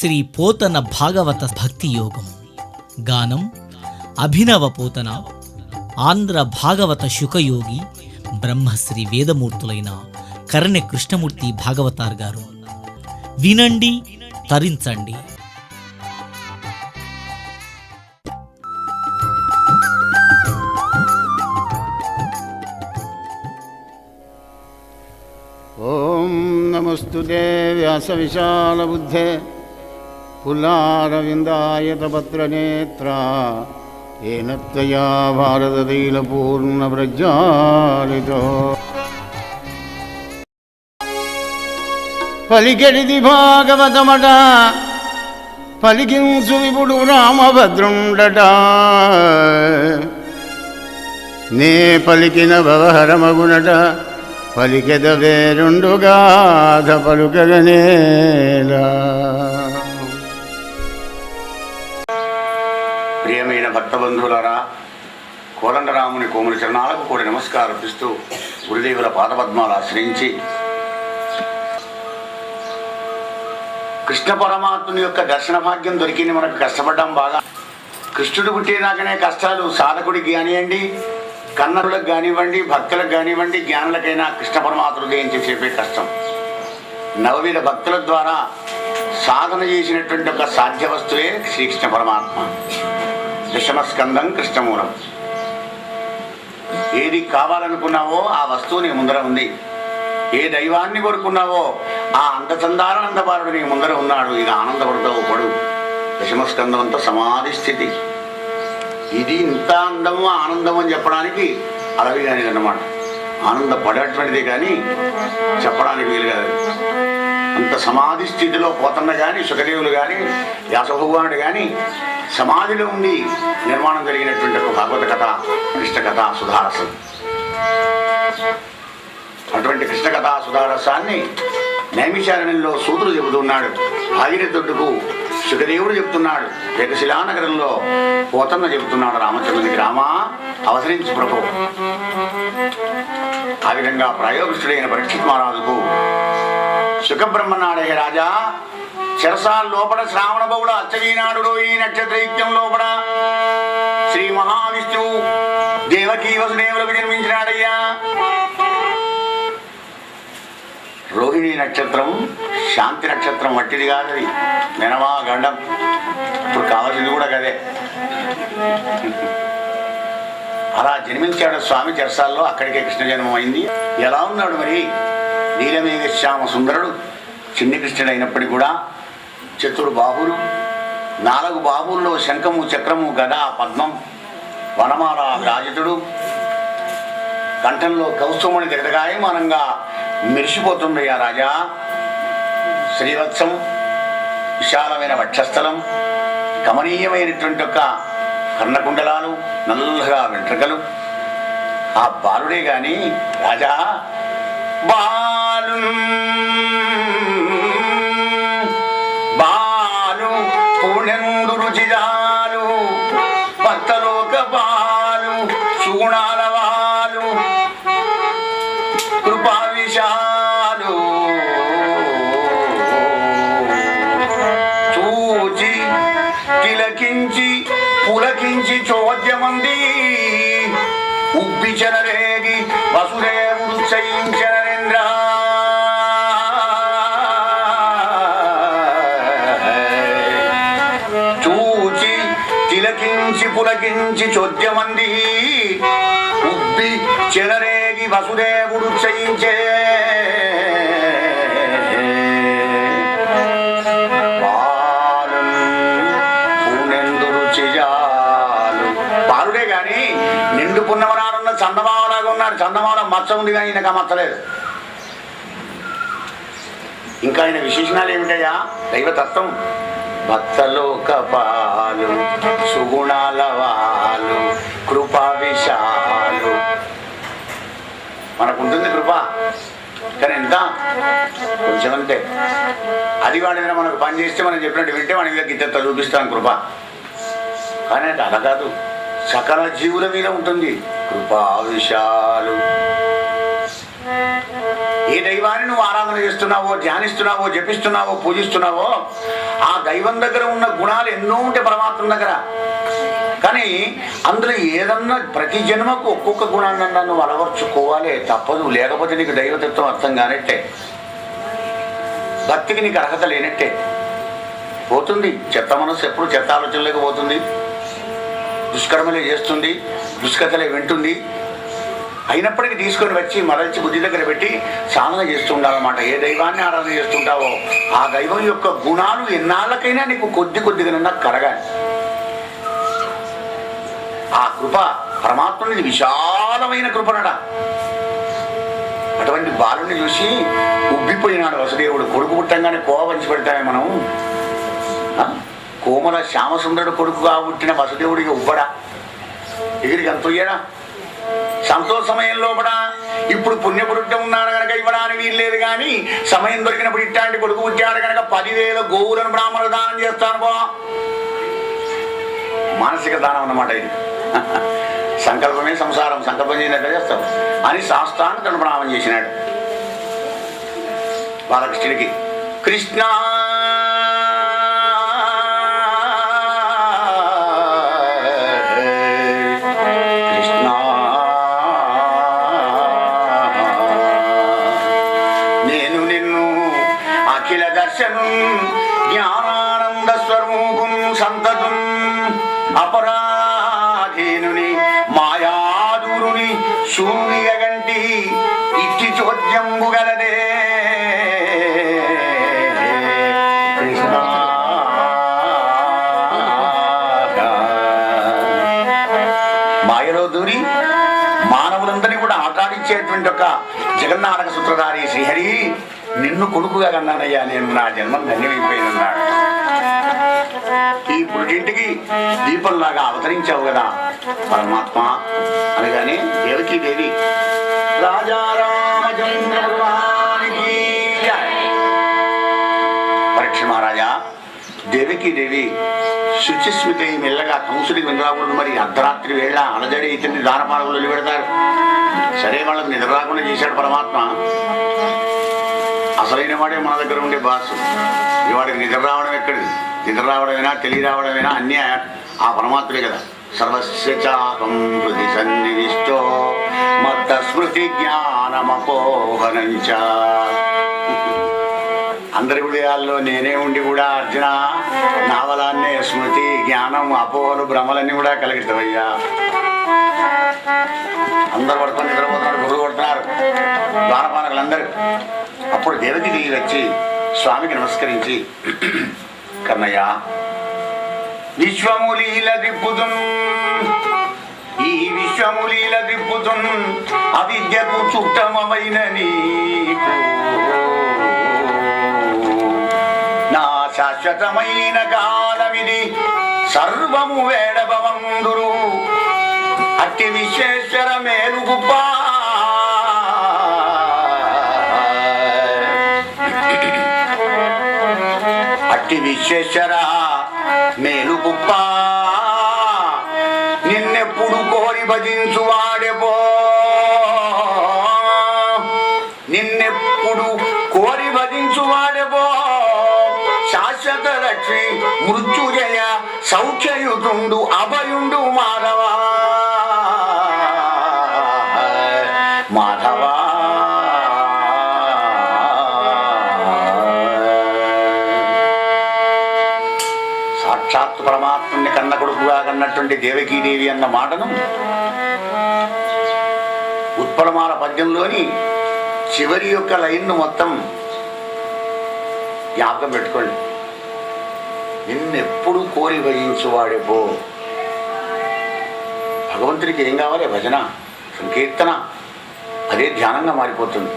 శ్రీ పోతన భాగవత భక్తి యోగం. గానం అభినవ పోతన, ఆంధ్ర భాగవత శుకయోగి బ్రహ్మశ్రీ వేదమూర్తులైన కరణ్య కృష్ణమూర్తి భాగవతార్ గారు. వినండి, తరించండి. ఓం నమస్తుతే వ్యాసవిశాలబుద్ధే పుల్లారవిందాయతపత్రనేత్రా ఏన త్వయా భారతతైలపూర్ణప్రజ్వాలితో పలికెడిది భాగవతమట పలికించు విపుడు రామభద్రుండట నే పలికిన భవహరమగునట పలికెద వేరుండుగాథ పలుకగనేలా. ప్రియమైన భక్తబంధువులారా, కోదండరాముని కోమలి చరణాలకు కూడా నమస్కారపిస్తూ గురుదేవుల పాదపద్మాలు ఆశ్రయించి కృష్ణ పరమాత్ముని యొక్క దర్శన భాగ్యం దొరికింది. మనకు కష్టపడ్డాం బాగా. కృష్ణుడు పుట్టేదాకానే కష్టాలు సాధకుడికి కానివ్వండి, కన్నరులకు కానివ్వండి, భక్తులకు కానివ్వండి, జ్ఞానులకైనా కృష్ణ పరమాత్మ హృదయం చెప్పే కష్టం. నవవిధ భక్తుల ద్వారా సాధన చేసినటువంటి ఒక సాధ్య వస్తువే శ్రీకృష్ణ పరమాత్మ. దశమస్కందం కృష్ణమూలం. ఏది కావాలనుకున్నావో ఆ వస్తువు నీ ముందర ఉంది. ఏ దైవాన్ని కోరుకున్నావో ఆ అందచందానందబాలుడు నీ ముందర ఉన్నాడు. ఇక ఆనందపడతావు పడు. దశమస్కందం అంతా సమాధి స్థితి. ఇది ఇంత అందము ఆనందం అని చెప్పడానికి అడవి కానీ అన్నమాట. ఆనందపడేటువంటిది కానీ చెప్పడానికి వీలు కాదు. అంత సమాధి స్థితిలో పోతన్న కానీ, సుఖదేవులు కానీ, వ్యాసభగవానుడు కానీ సమాధిలో ఉండి నిర్మాణం జరిగినటువంటి ఒక భాగవత కథ కృష్ణ కథా సుధారసం. అటువంటి కృష్ణ కథా సుధారసాన్ని నైమిషారణ్యంలో సూతుడు చెబుతున్నాడు. భాగీరథుడుకు సుఖదేవుడు చెప్తున్నాడు. ఏకశిలానగరంలో పోతన్న చెబుతున్నాడు రామచంద్రునికి, రామా అవతరించు ప్రభు. ఆ విధంగా ప్రాయోగృష్ఠుడైన పరీక్షిత్ మహారాజుకు సుఖబ్రహ్మన్నాడే, రాజా చెరసాల లోపల శ్రావణ బహుళ అచ్చవీనాడు ఈ నక్షత్రయుక్తం లోపల శ్రీ మహావిష్ణువు దేవకీ వసుదేవులకు జన్మించినాడయ్యా. రోహిణి నక్షత్రం శాంతి నక్షత్రం వట్టిది కాదది, మెనమా గండం. ఇప్పుడు కావాల్సింది కూడా కదే. అలా జన్మించాడు స్వామి చెరసాల్లో. అక్కడికే కృష్ణ జన్మం అయింది. ఎలా ఉన్నాడు మరి? నీలమేఘ శ్యామ సుందరుడు, చిన్ని కృష్ణుడు అయినప్పటికీ కూడా చతురు బాహులు, 4 బాహుల్లో శంఖము, చక్రము, గద, పద్మం, వనమాల రాజితుడు, కంఠంలో కౌస్తుమణి దిగదగాయమానంగా మెరిసిపోతుండయ్యా రాజా. శ్రీవత్సం, విశాలమైన వక్షస్థలం, కమనీయమైనటువంటి ఒక కర్ణకుండలాలు, నల్లగా వెంట్రుకలు. ఆ బాలుడే గాని రాజా బాలు బాలు పూర్ణెందు రుచిజాలు భక్తలోక బాలు సుగుణాల వాలు కృపా విశాలు చూచి తిలకించి పులకించి చోద్యమంది ఉబ్బిచనరేగి వసుదేవుడు చయించనరేంద్ర. చూచి తిలకించి పులకించి చోద్యమంది ఉబ్బి చెలరేగి వసుదేవుడు చయించే. బాలుడే గాని నిండు పున్నమనాడున్న చందమామలాగా ఉన్నాడు. చందమామ మచ్చ ఉంది కానీ ఈయనకు మచ్చలేదు. ఇంకా ఆయన విశేషణాలు ఏమిటయ్యా? దైవతత్వం. భక్తలోక పాలు సుగుణాల వాలు కృపా విశాలు. మనకుంటుంది కృప, కానీ ఎంత కొంచెం అంతే. అది వాడిన మనకు పని చేస్తే మనం చెప్పినట్టు వింటే వాడి మీద గిత్తెత్త చూపిస్తాను కృప. కానీ అలా కాదు, సకల జీవుల మీద ఉంటుంది కృపా విశాలు. ఏ దైవాన్ని నువ్వు ఆరాధన చేస్తున్నావో, ధ్యానిస్తున్నావో, జపిస్తున్నావో, పూజిస్తున్నావో ఆ దైవం దగ్గర ఉన్న గుణాలు ఎన్నో ఉంటాయి పరమాత్మ దగ్గర. కానీ అందులో ఏదన్నా ప్రతి జన్మకు ఒక్కొక్క గుణాన్ని నువ్వు అలవర్చుకోవాలి, తప్పదు. లేకపోతే నీకు దైవతత్వం అర్థం కానట్టే, భక్తికి నీకు అర్హత లేనట్టే. పోతుంది చెత్త మనసు, ఎప్పుడు చెత్త ఆలోచనలోకి పోతుంది, దుష్కర్మలే చేస్తుంది, దుష్కథలే వింటుంది. అయినప్పటికీ తీసుకొని వచ్చి మరల్చి బుద్ధి దగ్గర పెట్టి సాధన చేస్తూ ఉండాలన్నమాట. ఏ దైవాన్ని ఆరాధన చేస్తుంటావో ఆ దైవం యొక్క గుణాలు ఎన్నాళ్ళకైనా నీకు కొద్దిగా కరగాలి. ఆ కృప పరమాత్ముని విశాలమైన కృపనడ. అటువంటి బాలుని చూసి ఉబ్బిపోయినాడు వసుదేవుడు. కొడుకు పుట్టంగానే కోవ పంచి పెడతామే మనం. కోమల శ్యామసుందరుడు కొడుకుగా పుట్టిన వసుదేవుడికి ఉబ్బడా, ఎగిరికి అంత ఇయ్యడా? సంతోష సమయంలో కూడా ఇప్పుడు పుణ్యపురుట్ట ఉన్నాడు కనుక ఇవ్వడానికి వీల్లేదు, కానీ సమయం దొరికినప్పుడు ఇట్లాంటి కొడుకు పుట్టాడు కనుక 10,000 గోవులను బ్రాహ్మణులు దానం చేస్తాను బా. మానసిక దానం అన్నమాట ఇది. సంకల్పమే సంసారం, సంకల్పం చేసినట్టు చేస్తాం అని శాస్త్రాన్ని తను ప్రణామం చేసినాడు బాలకృష్ణుడికి. కృష్ణ జ్ఞానానంద స్వరూపం సంతతం అపరాధీనుని మాయాదురుని శూన్యగంటి ఇట్టి చోద్యంబు గలదే కృష్ణ. మాయలో దూరి మానవులందరినీ కూడా ఆటాడించేటువంటి ఒక జగన్నాటక సూత్రధారి శ్రీహరి నిన్ను కొడుకుగా కన్నానయ్యా, నేను నా జన్మం ధన్యమైపోయినన్నాడు. ఈ పుట్టింటికి దీపంలాగా అవతరించావు కదా పరమాత్మ అనగానే దేవకీదేవి రాజారామచంద్రకి పరీక్ష మహారాజా, దేవకీదేవి శుచిస్మిత మెల్లగా కంసుడికి నిద్రరాకూడదు. మరి అర్ధరాత్రి వేళ అలజడి ఇతన్ని దానపాలకులు వదిలిపెడతారు. సరే వాళ్ళకు నిద్ర రాకుండా చేశాడు పరమాత్మ. అసలైన వాడే మన దగ్గర ఉండే బాసు. ఇవాడికి నిద్ర రావడం ఎక్కడిది? నిద్ర రావడమైనా తెలియ రావడమైనా అన్నీ ఆ పరమాత్మే కదా. సర్వస్య చాకం హృది సన్నివిష్టో మత్త స్మృతి జ్ఞానమపోహనంచ. అందరి హృదయాల్లో నేనే ఉండి కూడా అర్జున నా వలాన్నే స్మృతి, జ్ఞానం, అపోహలు, భ్రమలన్నీ కూడా కలిగిస్తావయ్యా. అందరు పడుకొని నిద్రపోతున్నారు, గురువు పడుతున్నారు ద్వారపాలకులందరూ. అప్పుడు దేవకీదేవి వచ్చి స్వామికి నమస్కరించి, కన్నయ్య విశ్వములీల దిప్పుతున్, ఈ విశ్వములీల దిప్పుతున్ అవిద్యకు చుట్టమైన నీకు నా శాశ్వతమైన కాలమిది సర్వము వేడభవందురు అట్టి విశ్వేశ్వర మేలుగుప్ప. అట్టి విశ్వేశ్వర మేలుగుప్ప నిన్నెప్పుడు కోరి భజించు వాడెపో, నిన్నెప్పుడు కోరి భజించు వాడెపో. శాశ్వత లక్ష్మి మృత్యుజయ సౌఖ్యయుతుండు అభయుండు మాధవా మాధవా. సాక్షాత్ పరమాత్ముని కన్న కొడుకుగా కన్నటువంటి దేవకీదేవి అన్న మాటను ఉత్పలమాల పద్యంలోని చివరి యొక్క లైన్ను మొత్తం జ్ఞాపకం పెట్టుకోండి. నిన్నెప్పుడు కోరి భజించువాడేపో. భగవంతుడికి ఏం కావాలి? భజన, సంకీర్తన. అదే ధ్యానంగా మారిపోతుంది.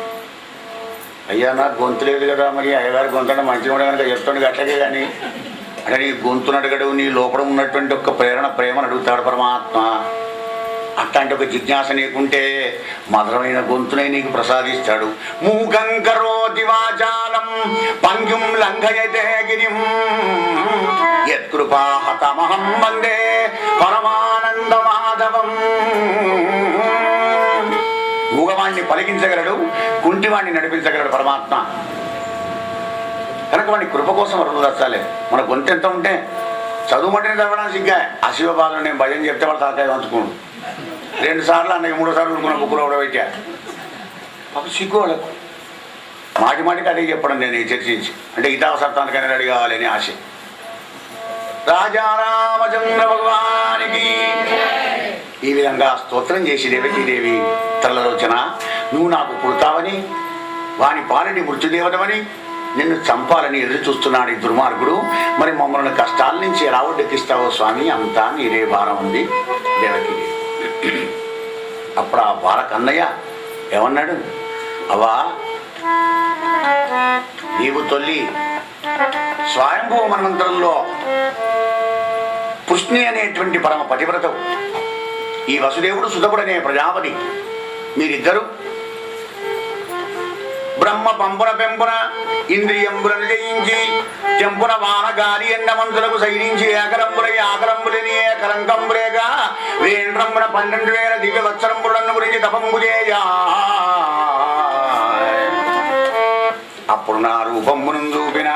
అయ్యా నాకు గొంతు లేదు కదా, మరి అయ్యగారు గొంతు మంచిగా కూడా కనుక చెప్తుండే అట్లాగే. కానీ అంటే నీ గొంతును అడగడు, నీ లోపల ఉన్నటువంటి ఒక ప్రేమను అడుగుతాడు పరమాత్మ. అట్లాంటి ఒక జిజ్ఞాస నీకుంటే మధురమైన గొంతునే నీకు ప్రసాదిస్తాడు. మూకం కరోతి వాచాలం పంగుం లంఘయతే గిరిం యత్కృపాహతమహం వందే పరమానంద మాధవం. మూగవాణ్ణి పలికించగలడు, కుంటివాణ్ణి నడిపించగలడు పరమాత్మ. కనుక వాడిని కృప కోసం వరద దచ్చాలి. మన గొంతు ఎంత ఉంటే చదువుమంటేనే చదవడానికి సిగ్గా. ఆ శివబాలు నేను భజన చెప్తే వాడు తలకాయ వంచుకోండు. 2 సార్లు అన్నయ్య 3 సార్లు ఉనుకున్న బుక్కులో కూడా పెట్టా. అప్పుడు సిగ్గు వాళ్ళకు. మాటి మాటికి అదే చెప్పడం నేను చర్చించి, అంటే ఇతావసత్వానికైనా రెడీ కావాలని ఆశ. రాజారామచంద్ర భగవానికి ఈ విధంగా స్తోత్రం చేసి దేవకీదేవి తల్లలోచన, నువ్వు నాకు పుడతావని, వాని పాలని మృత్యుదేవతమని, నిన్ను చంపాలని ఎదురు చూస్తున్నాడు ఈ దుర్మార్గుడు. మరి మమ్మల్ని కష్టాల నుంచి ఎలా ఒడ్డెక్కిస్తావో స్వామి, అంతా నీరే భారం ఉంది దేవకి. అప్పుడు ఆ భార కన్నయ్య ఏమన్నాడు, అవా నీవు తొల్లి స్వయంభూ మన్వంతరంలో పుష్ణి అనేటువంటి పరమ పతివ్రతవు, ఈ వసుదేవుడు సుధపుడనే ప్రజాపతి, మీరిద్దరు బ్రహ్మ పంపున పెంపున ఇంద్రియంబులను జయించి చెంపున వాన గాలి ఎండమంతులకు సైరించి ఏకరంబులై ఆకరంబులని ఏకరంకంబులేగా వేండ్రంబున 12,000 దివ్య వత్సరంబులను గురించి తపంబు చేయా. అప్పుడు నా రూపమును చూపిన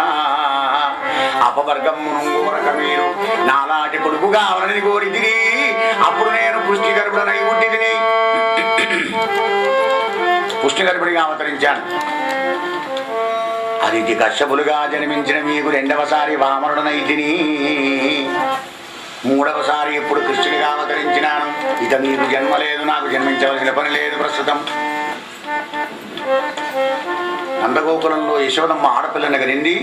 అపవర్గమును ఊరక మీరు నాలాంటి కొడుకు కావాలని కోరి తిని, అప్పుడు నేను పుష్టిగర్భుడనై పుట్టి తిని పుష్టిగర్భుడిగా అవతరించాను. అది కశ్యపులుగా జన్మించిన మీకు 2వసారి వామనుడనై తిని, 3వసారి ఇప్పుడు కృష్ణుడిగా అవతరించినాను. ఇక మీకు జన్మ లేదు, నాకు జన్మించవలసిన పని లేదు ప్రస్తుతం. నందగోకులంలో యశోదమ్మ ఆడపిల్లని కనింది.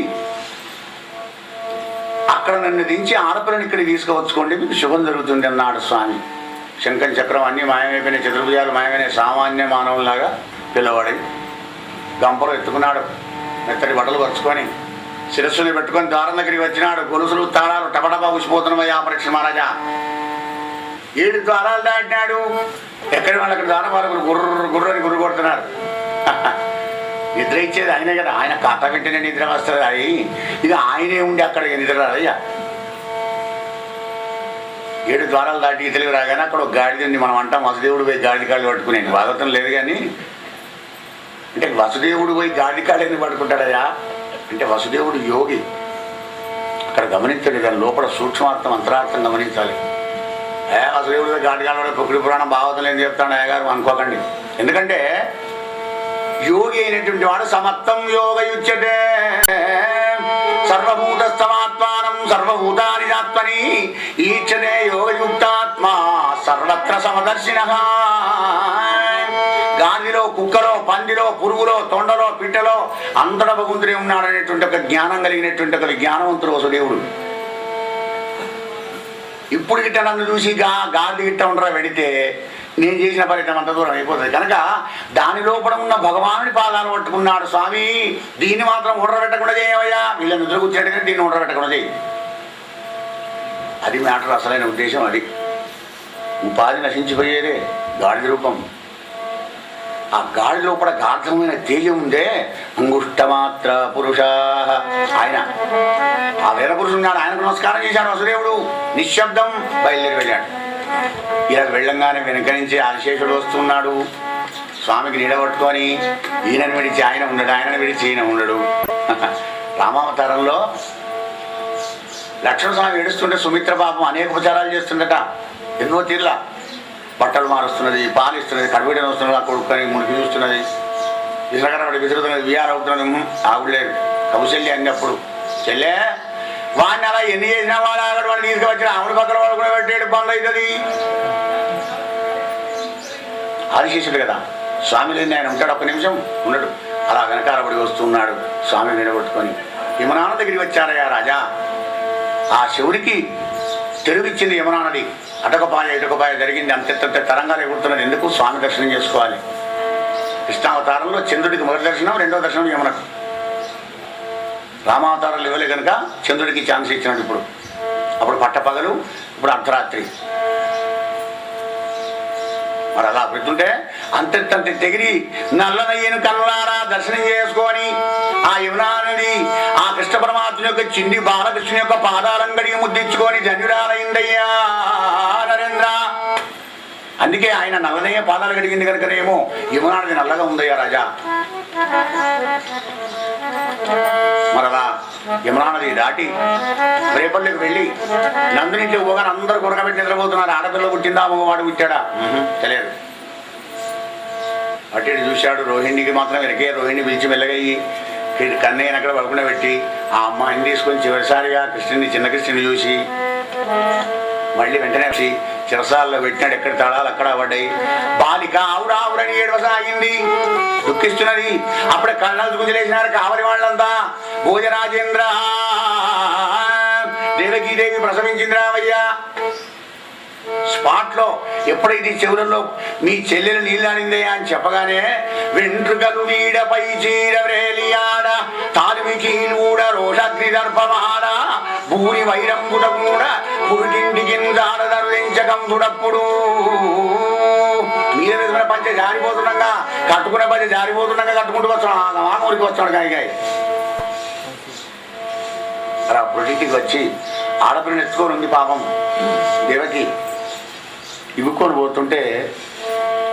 అక్కడ నన్ను దించి ఆడపిల్లని ఇక్కడికి తీసుకువచ్చుకోండి, మీకు శుభం జరుగుతుంది అన్నాడు స్వామి. శంఖం చక్రం అన్నీ మాయమైపోయిన, చతుర్భుజాలు మాయమైన సామాన్య మానవులాగా పిల్లవాడి గంపలు ఎత్తుకున్నాడు. మెత్తటి బట్టలు పరుచుకొని శిరస్సుని పెట్టుకొని ద్వారం దగ్గరికి వచ్చినాడు. గొలుసులు తాళాలు టపటపా ఉసిపోతున్నామయ్యా పరీక్ష మహారాజా. 7 ద్వారాలు దాటినాడు. ఎక్కడి వాళ్ళకి ద్వారపాలకులు గుర్రు గుర్రని గుర్రు కొడుతున్నారు. నిద్ర ఇచ్చేది ఆయనే కదా, ఆయన కథ వింటేనే నిద్ర వస్తుంది. అది ఇక ఆయనే ఉండి అక్కడ నిద్ర రాదయ్యా. 7 ద్వారాలు దాటి తెలుగు రాగానే అక్కడ ఒక గాడిద ఉంది. మనం అంటాం వసుదేవుడు పోయి గాడిద కాళ్ళు పట్టుకునేది, భాగవతం లేదు. కానీ అంటే వసుదేవుడు పోయి గాడిద కాళ్ళు ఎందుకు పట్టుకుంటాడయ్యా అంటే వసుదేవుడు యోగి. అక్కడ గమనించండి, దాని లోపల సూక్ష్మార్థం అంతరార్థం గమనించాలి. వసుదేవుడు గాడిద కాళ్ళు పొగిడి పురాణం భాగవతం ఏం చెప్తాడు అయ్యగారు అనుకోకండి. ఎందుకంటే యోగి అయినటువంటి వాడు సమత్తం యోగయుచ్యతే, సర్వభూతస్థమాత్మానం సర్వభూతాని ఆత్మని ఈక్షతే యోగయుక్తాత్మ సర్వత్ర సమదర్శినః. గాలిలో, కుక్కలో, పందిలో, పురుగులో, తొండలో, పిట్టలో అంతట భగవంతుడే ఉన్నాడనేటువంటి ఒక జ్ఞానం కలిగినటువంటి ఒక విజ్ఞానవంతుడు వసుదేవుడు. ఇప్పుడు గిట్ట నన్ను చూసి గాలి గిట్ట ఉండరా వెడితే నేను చేసిన ఫలితం అంత దూరం అయిపోతుంది. కనుక దాని లోపల ఉన్న భగవానుడి పాదాలు పట్టుకున్నాడు స్వామి. దీన్ని మాత్రం ఉండర పెట్టకుండా చేయవయ్యా, వీళ్ళని నిద్ర కూర్చోటగా దీన్ని ఉండర పెట్టకుండా చేయి. అది మ్యాటర్, అసలైన ఉద్దేశం అది. ఉపాధి నశించిపోయేదే గాడిద రూపం. ఆ గాడి లోపల గాఢమైన తేజం ఉందే. అంగుష్టమాత్ర పురుష ఆయన, ఆ వేద పురుషున్నాడు. ఆయనకు నమస్కారం చేశాడు వసుదేవుడు. నిశ్శబ్దం బయలుదేరి వెళ్ళాడు. ఇలా వెళ్ళంగానే వెనక నుంచి ఆశేషుడు వస్తున్నాడు. స్వామికి నిలబట్టుకొని ఈయనను విడిచి ఆయన ఉండడు, ఆయనను విడిచి ఈయన ఉండడు. రామావతారంలో లక్ష్మణస్వామి ఏడుస్తుంటే సుమిత్ర పాపం అనేక ఉపచారాలు చేస్తుందట. ఎన్నో తీర్లా బట్టలు మారుస్తున్నది, పాలు ఇస్తున్నది, కడబిడ్డను వస్తున్నది, ఆ కొడుకుని ముడికి చూస్తున్నది, విసరకడబడి విసురుతున్నది, విఆర్ అవుతున్నది. ఆవిడలేదు కౌశల్య అన్నప్పుడు చెల్లె వాడిని అలా ఎన్ని చేసినా వాడు ఆగడు. వాడిని తీసుకువచ్చిన ఆవిడ పక్కన వాడు కూడా పెట్టేడు పనులు అవుతుంది. ఆదిశేషుడు కదా, స్వామి లేని ఆయన ఉంటాడు, ఒక్క నిమిషం ఉండడు. అలా వెనకాలబడి వస్తున్నాడు. స్వామి నిలబట్టుకొని యమునాన దగ్గరికి వచ్చారయ్యా రాజా. ఆ శివుడికి తెరువిచ్చింది యమునా నది. అటకపాయ జరిగింది. అంతెత్తంత తరంగాలు ఎగురుతున్నది. ఎందుకు? స్వామి దర్శనం చేసుకోవాలి. కృష్ణావతారంలో చంద్రుడికి మొదటి దర్శనం, 2వ దర్శనం యమునకు. రామావతారాలు ఇవ్వలే కనుక చంద్రుడికి ఛాన్స్ ఇచ్చినాడు. ఇప్పుడు అప్పుడు పట్టపగలు, ఇప్పుడు అర్ధరాత్రి. మరి అలా పెడుతుంటే అంతెత్తంత తెగిరి నల్లనయ్యను కళ్ళారా దర్శనం చేసుకొని ఆ యమునా నది ఆ కృష్ణ పరమాత్మ యొక్క చిన్ని బాలకృష్ణ యొక్క పాదాలంగడికి ముద్దించుకొని ధన్యురాలైందయ్యా నరేంద్ర. అందుకే ఆయన నల్లనయ్య పాదాలు కడిగింది కనుకనేమో యమునా నది నల్లగా ఉందయ్యా రాజా. మరలా యమునా నది దాటి రేపల్లికి వెళ్ళి నందునింటి పోగానే అందరూ కొరకబెట్టి నిద్రపోతున్నారు. ఆడపిల్ల పుట్టిందా మగవాడు పుట్టాడా తెలియదు. అటు ఇటు చూశాడు. రోహిణికి మాత్రం వెనకే రోహిణి పిలిచి మెల్లగయ్యి కన్నయ్యని అక్కడ పడుకునే పెట్టి ఆ అమ్మాయిని తీసుకొని చివరిసారిగా కృష్ణుని చిన్న కృష్ణుని చూసి మళ్ళీ వెంటనే వచ్చి చిరసాల్లో పెట్టినాడు. ఎక్కడ తడాలు అక్కడ పడ్డాయి. బాలిక ఆవురావురని ఏడవసాగింది, దుఃఖిస్తున్నది. అప్పుడే కళ్ళలు గుంజలేసినారు కావలి వాళ్ళంతా. భోజరాజేంద్ర దేవకీదేవి ప్రసవించింది రావయ్యా. స్పాట్ లో ఎప్పుడైతే చెవులలో మీ చెల్లెలు నీళ్ళాడిందయ్యా అని చెప్పగానే వెంట్రుకలు నీడపై చీర వ్రేలియాడ తాలిమికి నూడ రోషగ్ని దర్పమాడ భూరి వైరంగుడ కూడా పురిటింటికి దర్వించకందుడప్పుడు మీద మీద పంచ జారిపోతుండగా కట్టుకున్న పంచ జారిపోతుండగా కట్టుకుంటూ వచ్చాడు. ఊరికి వచ్చాడు కాయగాయ. అలా పురిటింటికి వచ్చి ఆడపిల్లని ఎత్తుకొని ఉంది పాపం దేవకి. ఇవ్వుకొని పోతుంటే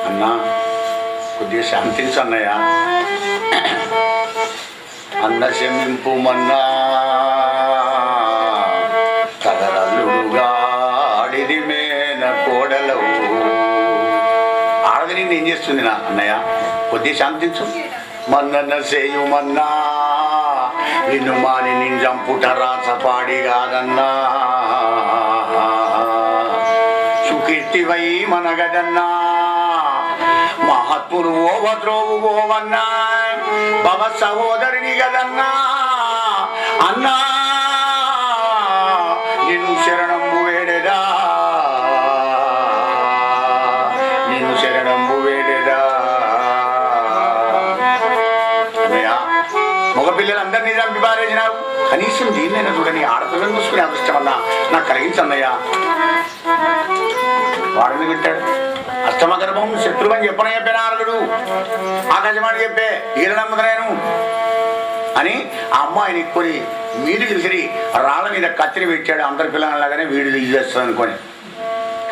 అన్నా కొద్దిగా శాంతించు అన్నయ్య, అన్న శమింపు మన్నా తగరల్లుడుగా ఆడిది మేన కోడలవు. ఆడది నిన్ను ఏం చేస్తుంది నా అన్నయ్య, కొద్దిగా శాంతించు. మన్నన్న సేయుమన్నా నిన్ను మాని నింజంపుట రాసపాడి కాదన్నా, సుకీర్తివై మనగదన్నా, మహత్తులు ఓవద్రోవు ఓవన్నా, భవ సహోదరిని గదన్నా అన్నా నిన్ను శరణంబు వేడెదా, నిన్ను శరణంబు వేడెదా. అన్నయ్య మగపిల్లలందరినీ చంపి పారేసినావు, కనీసం దీన్నైనా చూడని ఆడపిల్లని చూసుకునే అదృష్టం అన్నా నాకు కలిగించన్నయ్యా. వాడిని పెట్టాడు. అష్టమగర్భం శత్రువని చెప్పనే చెప్పే నారదుడు, ఆకాశవాణి చెప్పే ఈల నమ్మకనేను అని ఆ అమ్మాయిని ఎక్కుని మీదికి విసిరి రాళ్ళ మీద కత్తిని పెట్టాడు. అందరి పిల్లలలాగానే వీడు తీసేస్తాడు అనుకొని.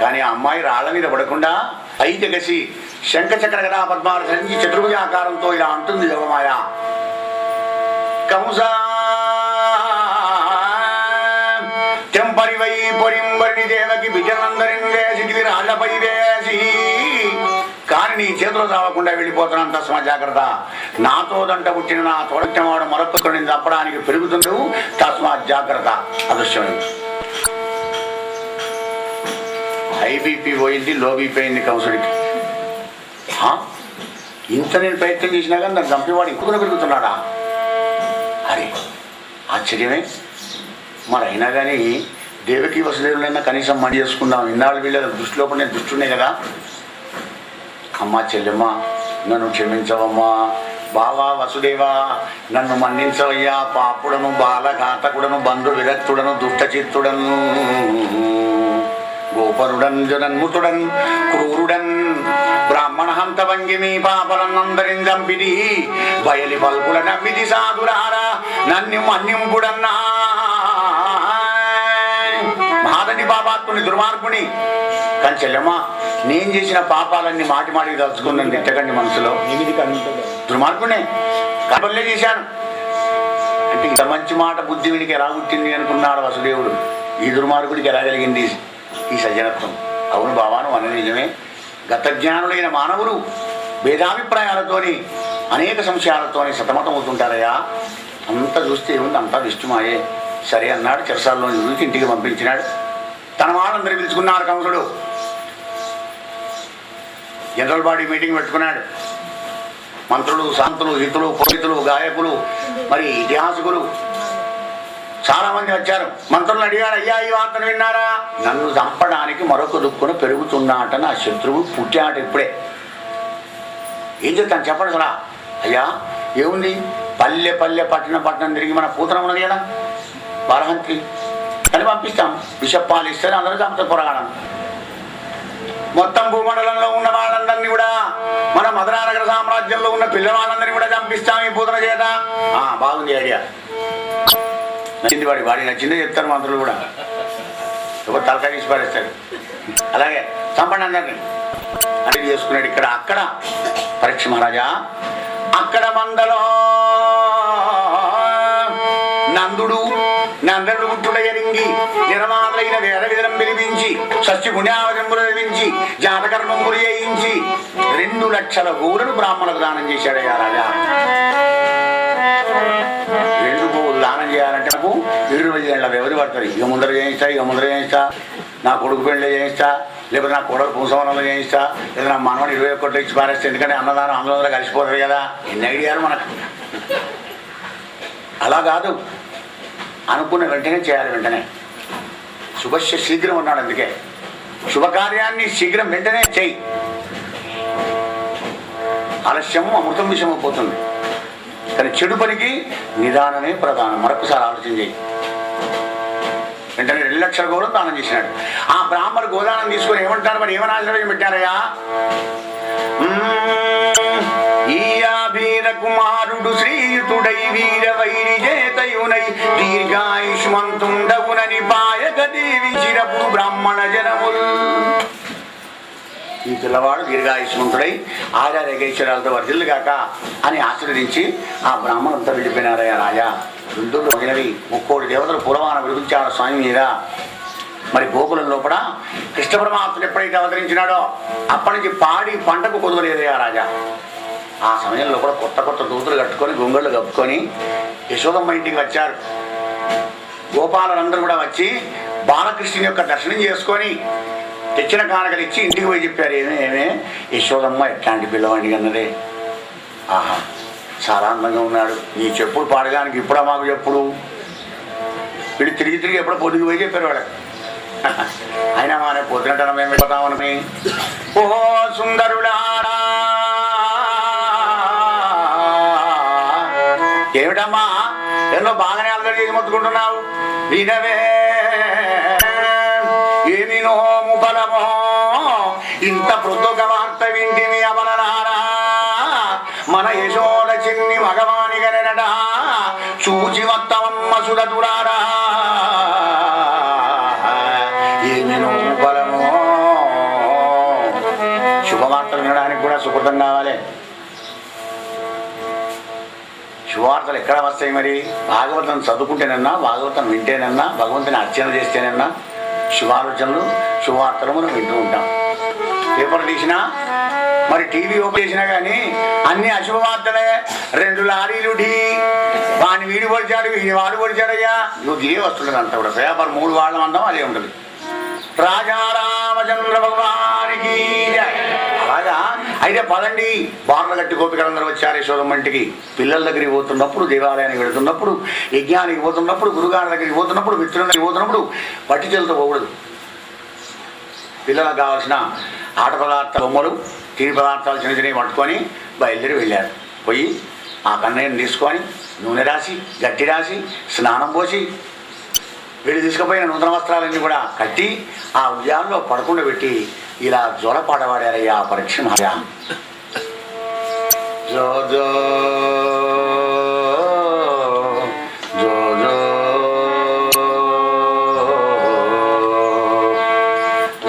కానీ ఆ అమ్మాయి రాళ్ల మీద పడకుండా పైకి ఎగసి శంఖచక్ర గదా పద్మాలు ధరించి చతుర్భుజ ఆకారంతో ఇలా అంటుంది యోగమాయ. కంసా తెంపరివై పొరింబరిని దేవకి బిజనందరిందేసి రాళ్లపై వేసి, కానీ నీ చేతులు చావకుండా వెళ్ళిపోతున్నాను. తస్మా జాగ్రత్త. నాతో దంట పుట్టిన నా తోడవాడు మరొకరిని చంపడానికి పెరుగుతుండవు. తస్మా జాగ్రత్త. అదృశ్యమైంది. హై బీపీ పోయింది, లో బీపీ అయింది కంసుడికి. ఇంత నేను ప్రయత్నం చేసినా కానీ నాకు చంపేవాడు ఇంకొక పెరుగుతున్నాడా అరే ఆశ్చర్యమే. మరి అయినా కానీ దేవకి వసుదేవులైనా కనీసం మడి చేసుకుందాం. ఇన్నాళ్ళు వీళ్ళ దృష్టిలో నేను దృష్టినే కదా. అమ్మ చెల్లెమ్మ నన్ను క్షమించవమ్మా, బావా వసుదేవా నన్ను మన్నించవయ్యా, పాపుడను బాలఘాతకుడను బంధు విరక్తుడను దుష్టచిత్తుడను గోపరుడన్ జనన్ముతుడన్ క్రూరుడన్ బ్రాహ్మణ హంత భంగిమి పాపలనందరిని చంపిది బయలి పల్పుల నమ్మిది సాధురారా నన్ను మన్నింపుడన్నా. మహాదని పాపాత్ముని దుర్మార్గుని. కానీ చెల్లెమ్మ నేను చేసిన పాపాలన్నీ మాటి మాటికి తలుచుకున్నాను. తిట్టకండి మనసులో. దుర్మార్గునే కబల్లే చేశాను అంటే ఇంత మంచి మాట బుద్ధి వీడికి ఎలా పుట్టింది అనుకున్నాడు వసుదేవుడు. ఈ దుర్మార్గుడికి ఎలా కలిగింది ఈ సజ్జనత్వం? అవును బావాను అన్న నిజమే. గతజ్ఞానులైన మానవులు భేదాభిప్రాయాలతోని అనేక సంశయాలతోని సతమతమవుతుంటారయ్యా. అంతా చూస్తే ఏముంది, అంతా విష్ణుమాయే. సరే అన్నాడు. చెరసాల్లో చూసి ఇంటికి పంపించినాడు. తన వాళ్ళందరూ పిలుచుకున్నారు కంసుడు. జనరల్ బాడీ మీటింగ్ పెట్టుకున్నాడు. మంత్రులు, శాంతులు, హితులు, పురోహితులు, గాయకులు, మరి ఇతిహాసకులు చాలా మంది వచ్చారు. మంత్రులను అడిగాడు, అయ్యా ఈ వార్తను విన్నారా? నన్ను చంపడానికి మరొక దుక్కును పెరుగుతున్నాట నా శత్రువు పుట్టాట ఇప్పుడే. ఏం చెప్తాను చెప్పండి సరా. అయ్యా ఏముంది, పల్లె పల్లె పట్టణం తిరిగి మన పూతనం ఉన్నది కదా బాలహంత్రి అని పంపిస్తాం. బిషప్పాలు ఇస్తే అందరూ చంపుతా పొరగాడం. మొత్తం భూమండలంలో ఉన్న వాళ్ళందరినీ కూడా, మన మధురానగర సామ్రాజ్యంలో ఉన్న పిల్లవాళ్ళందరినీ కూడా చంపిస్తాం ఈ పూతన చేత. బాగుంది ఐడియా. నచ్చింది వాడి నచ్చిందే చెప్తారు మంత్రులు కూడా. ఒక తలకాయ తీసి పారేస్తాడు. అలాగే చంపండి అందరినీ. అడిగి చేసుకున్నాడు. ఇక్కడ అక్కడ పరీక్ష మహారాజా అక్కడ మందలో నందనుడు గుట్టుడ ఎరింగి నిర్మాలైన వేద విధనం పిలిపించి షష్ఠి పుణ్యావజంబులు నిర్మించి జాతకర్మంబులు చేయించి 2 లక్షల గోవులను బ్రాహ్మణులకు దానం చేశాడయ్యా రాజా. 2 గోవులు దానం చేయాలంటే నాకు 20 ఏళ్ళ వ్యవధి పడుతుంది. ఇక ముందర చేయిస్తా, నా కొడుకు పెళ్ళి చేయిస్తా, లేకపోతే నా కొడుకు పూసవనంలో చేయిస్తా, లేదా నా మనవడు 21 ఇచ్చి పారేస్తే, ఎందుకంటే అన్నదానం అందులో కలిసిపోతుంది కదా. ఎన్ని ఐడియాలు మనకు. అలా కాదు, అనుకున్న వెంటనే చేయాలి. వెంటనే శుభస్య శీఘ్రం ఉన్నాడు. అందుకే శుభకార్యాన్ని శీఘ్రం వెంటనే చేయి. ఆలస్యము అమృతం విషయం అయిపోతుంది. కానీ చెడు పనికి నిదానమే ప్రధానం. మరొకసారి ఆలోచన చేయి. వెంటనే 2 లక్షల గోవులను దానం చేసినాడు. ఆ బ్రాహ్మణుడు గోదానం తీసుకొని ఏమంటారు, మరి ఏమని ఆశీర్వచనం పెట్టారయ్యా? ఈయాభీర కుమారుడు శ్రీయుతుడై వీర వైరి చేతయునై దీర్ఘాయుష్మంతుండగునని పాయక దేవి చిరపు బ్రాహ్మణ జనములు. ఈ పిల్లవాడు దీర్ఘాయుష్మంతుడై ఆచార్యగైశ్వరాలతో వర్ధిల్లు కాక అని ఆశీర్వదించి ఆ బ్రాహ్మణులతో వెళ్ళిపోయినారయ్యా రాజా. రుద్రుడు మొదలవి 30 దేవతలు పూలవాన విడిపించాడు స్వామి మీద. మరి గోకులం లోపల కృష్ణ పరమాత్ముడు ఎప్పుడైతే అవతరించినాడో అప్పటి నుంచి పాడి పంటకు కొదవలేదయ్యా రాజా. ఆ సమయంలో కూడా కొత్త దూతులు కట్టుకొని గుంగళ్ళు కప్పుకొని యశోదమ్మ ఇంటికి వచ్చారు. గోపాలందరూ కూడా వచ్చి బాలకృష్ణుని యొక్క దర్శనం చేసుకొని తెచ్చిన కానుకలు ఇచ్చి ఇంటికి పోయి చెప్పారు. ఏమే యశోదమ్మ ఎట్లాంటి పిల్లవాడికి అన్నదే. ఆహా, చాలా అందంగా ఉన్నాడు. నీ చెప్పుడు పాడడానికి ఇప్పుడా మాకు చెప్పుడు. వీడు తిరిగి ఎప్పుడో పొద్దుకు పోయి చెప్పారు వాళ్ళకి. అయినా మానే పొద్దునటం మేము వెళ్ళిపోతామని. ఓ సుందరుడారా, ఏమిటమ్మా ఎన్నో బాగానే అల్లరి చేసి మొత్తుకుంటున్నావు? వినవే ఏమి నోము బలమో ఇంత ప్రొద్దుక వార్త వింటిమి అమలనారా. మన యశోద చిన్ని మగవాని గనట చూచి వత్తవమ్మ సురదురారా. ఏమి నోము బలమో. శుభవార్తలు వినడానికి కూడా సుకృతం కావాలి. శుభవార్తలు ఎక్కడ వస్తాయి మరి? భాగవతం చదువుకుంటేనన్నా, భాగవతం వింటేనన్నా, భగవంతుని అర్చన చేస్తేనన్నా శుభాలోచనలు శుభవార్తలు మనం వింటూ ఉంటాం. పేపర్ తీసినా, మరి టీవీ ఓపెన్ చేసినా కానీ అన్ని అశుభవార్తలే. 2 లారీలు ఢీ, వాడిని వీడు పొడిచాడు, వీడిని వాడు పొడిచాడయ్యా. ఇదే వస్తుంటుంది అంతా కూడా. పేపర్ 3 వాళ్ళం అందాం అదే ఉంటుంది. రాజారామచంద్ర భగవానికి అలాగా. అయితే పదండి, బార్ల గట్టి గోపికలందరూ వచ్చారు యశోదమ్మ ఇంటికి. పిల్లల దగ్గరికి పోతున్నప్పుడు, దేవాలయానికి వెళుతున్నప్పుడు, యజ్ఞానికి పోతున్నప్పుడు, గురుగారి దగ్గరికి పోతున్నప్పుడు, మిత్రుల దగ్గరికి పోతున్నప్పుడు పట్టి చేతులతో పోకూడదు. పిల్లలకు కావాల్సిన ఆట పదార్థాలు, బొమ్మలు, తిని పదార్థాలు చిన్న చిన్నవి పట్టుకొని బయలుదేరి వెళ్ళారు. పోయి ఆ కన్నయ్యను తీసుకొని నూనె రాసి, గట్టి రాసి, స్నానం పోసి, వీళ్ళు తీసుకుపోయిన నూతన వస్త్రాలన్నీ కూడా కట్టి ఆ ఉయ్యాల్లో పడకుండా పెట్టి ఇలా జోలపాడవాడారయ్యా పరీక్ష మహారాజా. జో జో జో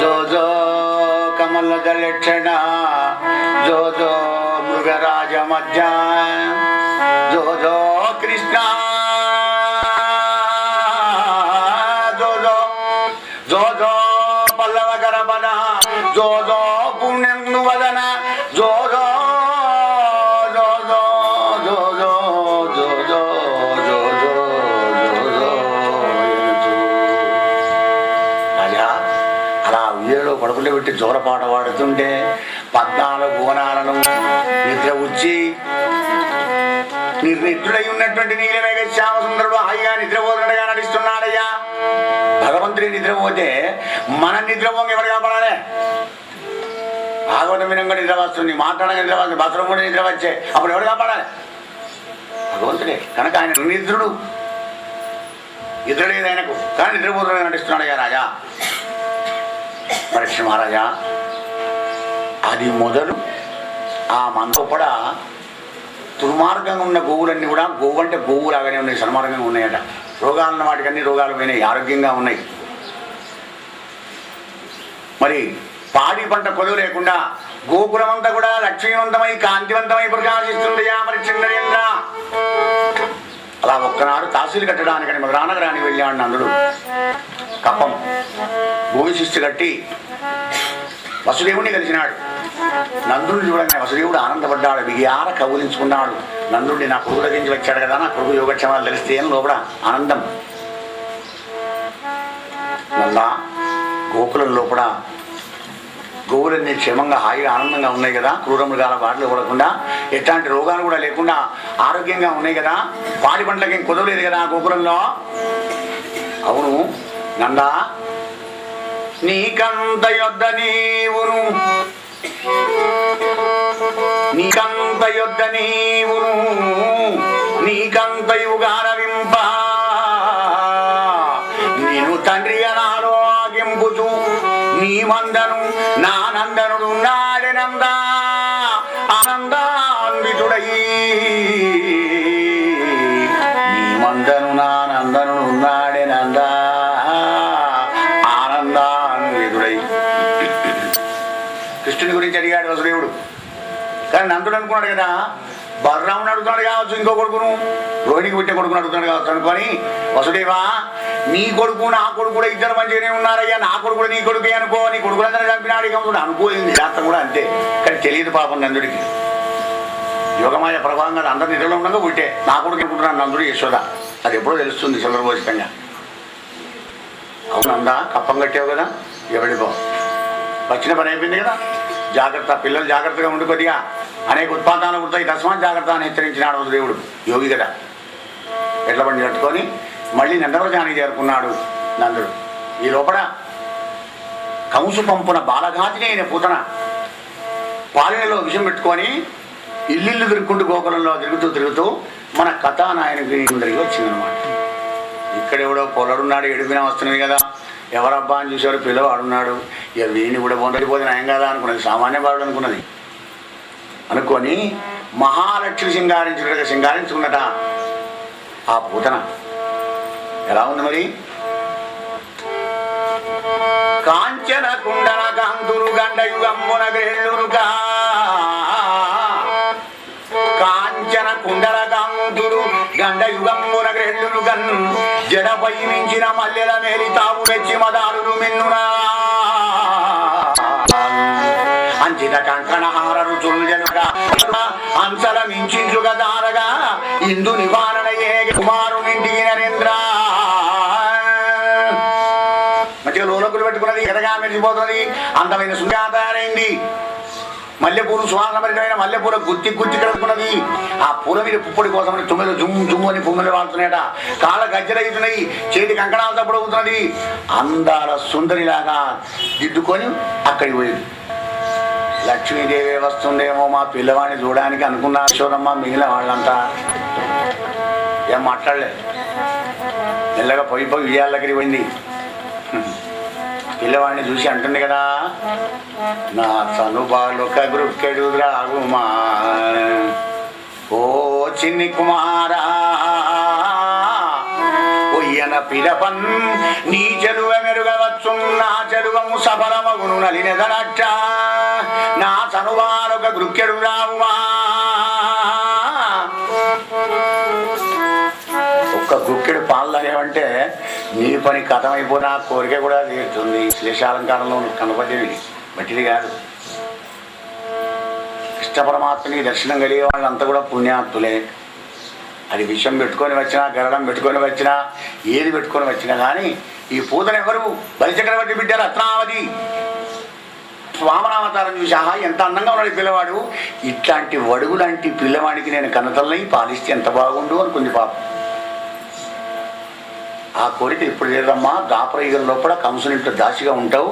జో జో కమల దళక్షణ జో జో మృగరాజ మధ్య జో జో కృష్ణ జో జో పల్లవ గరబన జో జో పుణ్యం వదన జో జో జో జో జో జో జో జో జో జో జో. రాజా అలా ఉయ్యలో పడుకుంటే పెట్టి జోలపాట పాడుతుంటే 14 భువనాలను నిద్ర వచ్చి నిర్నిద్రుడై ఉన్నటువంటి నీలమేఘ శ్యామ సుందరుడు హాయిగా నిద్రపోతున్నట్టుగా నటిస్తున్నాడయ్యా. భగవంతుడి నిద్రపోతే మన నిద్రపోంగ ఎవరు కాపాడాలి? భాగవతం వినంగా నిద్ర వస్తుంది, మాట్లాడగా నిద్ర వస్తుంది, బస్రం కూడా నిద్ర వచ్చే, అప్పుడు ఎవరు కాపాడాలి? భగవంతుడే. కనుక ఆయన నిద్రుడు, నిద్ర లేదు ఆయనకు, కానీ నిద్రపోతున్నట్టుగా నటిస్తున్నాడయ్యా రాజా. పరీక్ష మహారాజా అది మొదలు ఆ మనసు కూడా దుర్మార్గంగా ఉన్న గోవులన్నీ కూడా, గోవు అంటే గోవు లాగానే ఉన్నాయి, సన్మార్గంగా ఉన్నాయట. రోగాలున్న వాటికన్నీ రోగాలు పోయినాయి, ఆరోగ్యంగా ఉన్నాయి. మరి పాడి పంట కొలువు లేకుండా గోపురమంతా కూడా లక్ష్మీవంతమై కాంతివంతమై ప్రకాశిస్తుంది పరిచింద్రేంద్ర. అలా ఒక్కనాడు తహసీలు కట్టడానికని మధురానగరానికి వెళ్ళాడు నందుడు. కప్పం భూమి శిష్టి కట్టి వసుదేవుడిని కలిసినాడు. నందుడిని చూడగానే వసుదేవుడు ఆనందపడ్డాడు, బిగియార కౌలించుకున్నాడు. నందుడిని నా కొడుకు దగ్గరించి వచ్చాడు కదా, నా కొడుకు యోగక్షేమాలు తెలిస్తే అని లోపల ఆనందం. నల్లా గోకులం లోపల గోవులన్నీ క్షేమంగా హాయిగా ఆనందంగా ఉన్నాయి కదా, క్రూర మృగాల బాటలు పడకుండా ఎట్లాంటి రోగాలు కూడా లేకుండా ఆరోగ్యంగా ఉన్నాయి కదా, పాడి పంటలకి ఏం కుదవలేదు కదా గోకులంలో. అవును నందా, నీకంత యొద్ద నీవును నీకంత యొద్ద నీవును నీకంతయు గారవింప నేను తండ్రి అనాలో ఆగింపుచు నీ మందను నా నందనుడు నాడెనందా ఆనందాన్వితుడై. నీ మందను నా నందనుడు నాడెనందా ఆనందాన్వితుడై. కృష్ణుని గురించి అడిగాడు వసుదేవుడు. కానీ నందుడు అనుకున్నాడు కదా, బలరాముని అడుగుతున్నాడు కావచ్చు, ఇంకో కొడుకును రోహిణికి పుట్టే కొడుకుని అడుగుతున్నాడు కావచ్చు అనుకొని, వసుదేవా నీ కొడుకు నా కొడుకు కూడా ఇద్దరు మంచిగానే ఉన్నారయ్యా, నా కొడుకు కూడా నీ కొడుకే అనుకో, నీ కొడుకులందరూ చంపినాడు కంసుడు అనుకోయింది. శాస్త్రం కూడా అంతే. కానీ తెలియదు పాపం నందుడికి. యోగమాయ ప్రభావం కదా, అందరు నిద్రలో ఉండగా పుట్టే నా కొడుకు అనుకుంటున్నాను నందుడు యశోద. అది ఎప్పుడో తెలుస్తుంది చంద్రభోషితంగా. అవునందా, కప్పం కట్టావు కదా, ఎవడిపో వచ్చిన పని అయిపోయింది కదా, జాగ్రత్త, పిల్లలు జాగ్రత్తగా ఉండి కొద్దిగా అనేక ఉత్పాదాలు పుడతాయి, తస్మాత్ జాగ్రత్త అని హెచ్చరించినాడు వసుదేవుడు. యోగి కదా. ఎట్ల బండి కట్టుకొని మళ్ళీ నందవ్రజానికి చేరుకున్నాడు నందుడు. ఈ లోపల కంసు పంపున బాలఘాతిని అయిన పూతన పాలనలో విషం పెట్టుకొని ఇల్లు తిరుగుకుంటూ గోకులంలో తిరుగుతూ మన కథానాయకుని దగ్గరికి వచ్చిందనమాట. ఇక్కడెవడో పొలడున్నాడు, ఎడిపినా వస్తున్నది కదా, ఎవరబ్బా అని చూసేవారు, పిల్లవాడున్నాడు, ఇక వీడిని కూడా బొందడిపోతే నయం కదా అనుకున్నది, సామాన్య బాలుడు అనుకున్నది. అనుకొని మహాలక్ష్మి సింగారించుకున్నట ఆ పూతన. ఎలా ఉంది మరి? కాంచన కుండల కాంతులు గండయుగమ్మున గ్రేళ్ళురుగా, కాంచన కుండల కాంతులు గండయుగమ్మున గ్రేళ్ళురుగన్ జడపై మించిన మల్లెల మేలి తావు వెచ్చి మదాలు మిన్నునా అంచిత కంకణహార రుచులు జనుగా అంశల మించుగా దారగా ఇందు నివారణ ఏ కుమారునింటికి నరేంద్ర. మంచిగా లోలకులు పెట్టుకున్నది, ఎదగా మెరిసిపోతున్నది, అందమైన సుజాత తయారైంది. మల్లెపూలు సువాసనభరితమైన మల్లెపూల గుత్తి కలుపుకున్నది. ఆ పూల మీద పుప్పొడి కోసమని తుమ్మెలు జుమ్ము అని పుమ్మలు వాడుతున్నాయట, కాళ్ళ గజ్జలవుతున్నాయి, చేతి కంకణాలతో పొడుగుతున్నది. అందాల సుందరిలాగా దిద్దుకొని అక్కడికి పోయింది. లక్ష్మీదేవి వస్తుందేమో మా పిల్లవాడిని చూడడానికి అనుకున్నా యశోదమ్మ. మిగిలిన వాళ్ళంతా ఏం మాట్లాడలేదు, మెల్లగా పోయి విజయాల దగ్గరికి పోయింది. పిల్లవాడిని చూసి అంటుంది కదా, నా సనుబాలుక గృక్కెడు రాగుమా ఓ చిన్ని కుమారా ఒయ్యన పిలపన్ నీ చెరువ మెరుగవచ్చు నా చెరువము సఫలమగును నలినెదనట్ట నా సనుబాలుక గృక్కెడు రాగుమా. ఒక్క గుక్కెడు పాలు తాగేవంటే నీ పని కథమైపోయినా కోరిక కూడా తీరుతుంది. శ్లేషాలంకారంలో కనపడేది బట్టిది కాదు. కృష్ణ పరమాత్మని దర్శనం కలిగే వాళ్ళంతా కూడా పుణ్యాత్తులే. అది విషం పెట్టుకొని వచ్చినా, గరడం పెట్టుకొని వచ్చినా, ఏది పెట్టుకొని వచ్చినా కానీ ఈ పూతను ఎవరు? బలిచక్రవర్తి బిడ్డ రత్నావతి స్వామనావతారం చూసి ఆహా ఎంత అందంగా ఉన్నాడు పిల్లవాడు, ఇట్లాంటి వడుగు లాంటి పిల్లవాడికి నేను కన్నతల్ని పాలిస్తే ఎంత బాగుండు అనుకుంది పాపం. ఆ కోరిక ఇప్పుడు లేదమ్మా, దాపరయుగం లోపల కంసునింట్లో దాసిగా ఉంటావు,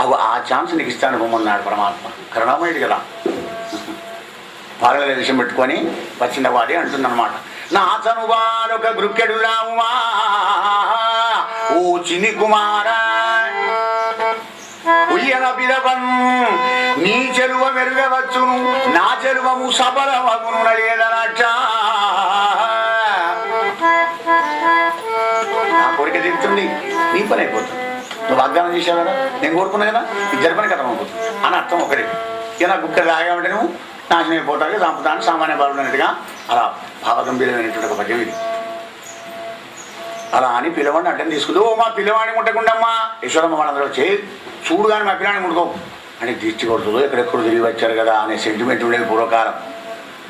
అవి ఆ ఛాన్స్ నీకు ఇస్తాను పొమ్మన్నాడు పరమాత్మ. కరుణామయుడు కదా. పాలన విషయం పెట్టుకొని వచ్చిన వాడి అంటుందన్నమాట, నా చనువారొక గృక్కెడు రావుమా ఓ చిన్ని కుమారా ఉయ్యన పిలవన్ నీ చెరువ మెరుగవచ్చును నా చెరువము సఫలమగును నలియదనట. నా కోరిక తీరుతుంది, నీ పని అయిపోతుంది. నువ్వు వాగ్దానం చేసావు కదా, నేను కోరుకున్నా కదా, ఇద్దరి పని కథం అవుతుంది అని అర్థం ఒకటి. ఇలా గుక్క తాగామంటే నువ్వు నాశనం అయిపోతావు, చంపుతాను సామాన్య బాలుడు అన్నట్టుగా అలా భావగంభీరమైనటువంటి ఒక పద్యం ఇది. అలా అని పిల్లవాడిని అడ్డం తీసుకుంది. ఓ మా పిల్లవాడిని ముట్టకుండమ్మా, యశోదమ్మ వాళ్ళందరూ వచ్చి చూడు కానీ మా పిల్లాడిని ముట్టుకో అని దిష్టి కొడుతుందో ఎక్కడెక్కడ తిరిగి వచ్చారు కదా అనే సెంటిమెంట్ ఉండేది పూర్వకాలం.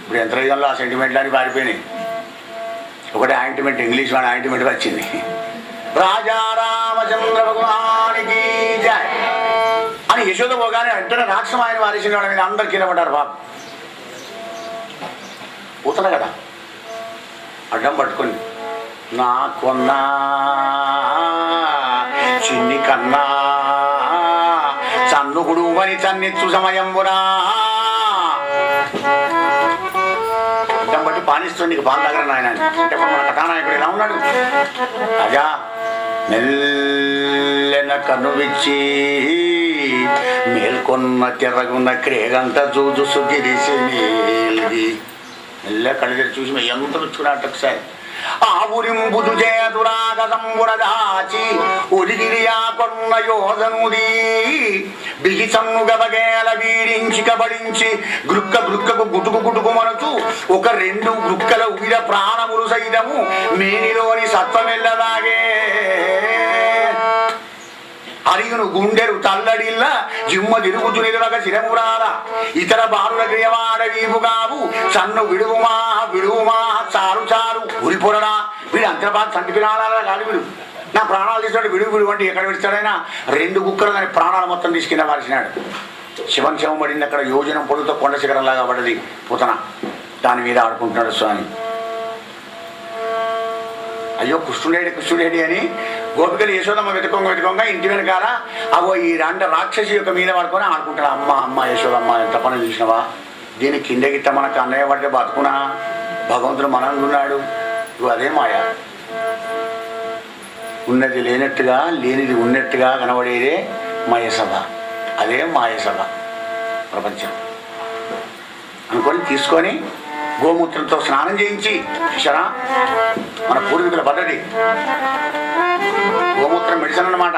ఇప్పుడు ఎంత రైతుల్లో ఆ సెంటిమెంట్లు అని పారిపోయినాయి. ఒకటి ఆయింట్మెంట్, ఇంగ్లీష్ వాడి ఆయింట్మెంట్ వచ్చింది. రాజా రామచంద్ర భగవానికి జై అని యశోద పోగానే వెంటనే రాక్షసం ఆయన వారేసిన వాళ్ళ మీద అందరు కింద పడ్డారు. బాబు పూతన కదా అడ్డం పట్టుకొని నా కొన్నా చిన్ని కన్నా చన్నుకుడు అని చన్నెచ్చు సమయంబునా అడ్డం బట్టి పానిస్తుంది. నీకు బాగా దగ్గర నాయన అంటే మన కథానాయకుడు ఎలా ఉన్నాడు? రాజా మెల్లెన కనువిచ్చి మేల్కొన్న తెర్రగున్న క్రేగంత చూచు సుగిరిసి మెల్ల కళ్ళు తెరి చూసి ఎంత రుచుకున్నట్టు ఒకసారి ఆ ఉరింబుదు చేతురాగదంబున దాచి ఒరిగిరియా కొన్న యోధనుది బిగి సన్ను గబగేల వీడించి కబడించి గ్రుక్క గ్రుక్కకు గుటుకు గుటుకు మనచు ఒక రెండు గ్రుక్కల ఉగిర ప్రాణములు సైతము మేనిలోని సత్వమెల్లదాగే అరిగును గుండెరు తల్లడిల్ల జిమ్మ తిరుగుచు నిలువక శిరమురాల ఇతర బారుల క్రియవాడ వీపుగావు సన్ను విడువుమా విడువుమా చారు చారు ఉరిపొరడా వీడు అంతర్బాధ చంటి పినాల కాదు వీడు నా ప్రాణాలు తీసినాడు. విడుగు విడుగు అంటే ఎక్కడ విడిచాడైనా రెండు గుక్కలు దాని ప్రాణాలు మొత్తం తీసుకున్న వారిసినాడు. శివం శవం పడింది అక్కడ, యోజనం పొడుతో కొండ శిఖరంలాగా పడ్డది పూతన. దాని మీద ఆడుకుంటున్నాడు స్వామి. అయ్యో కృష్ణుడేడి అని గోపికలు యశోదమ్మ వెతుకొంగ ఇంటి వెనకాల అవో ఈ రాక్షసి యొక్క మీద పడుకొని ఆడుకుంటాడు. అమ్మ అమ్మ యశోదమ్మ ఎంత పని చూసినవా, దీని కింద గిట్ట మనకు అన్నయ్య పడితే బతుకునా, భగవంతుడు మనందున్నాడు. ఇవి అదే మాయ. ఉన్నది లేనట్టుగా లేనిది ఉన్నట్టుగా కనబడేదే మాయసభ. అదే మాయసభ ప్రపంచం అనుకొని తీసుకొని గోమూత్రంతో స్నానం చేయించి చూసారా మన పూర్వీకుల పద్ధతి. గోమూత్రం మెడిసిన్ అన్నమాట.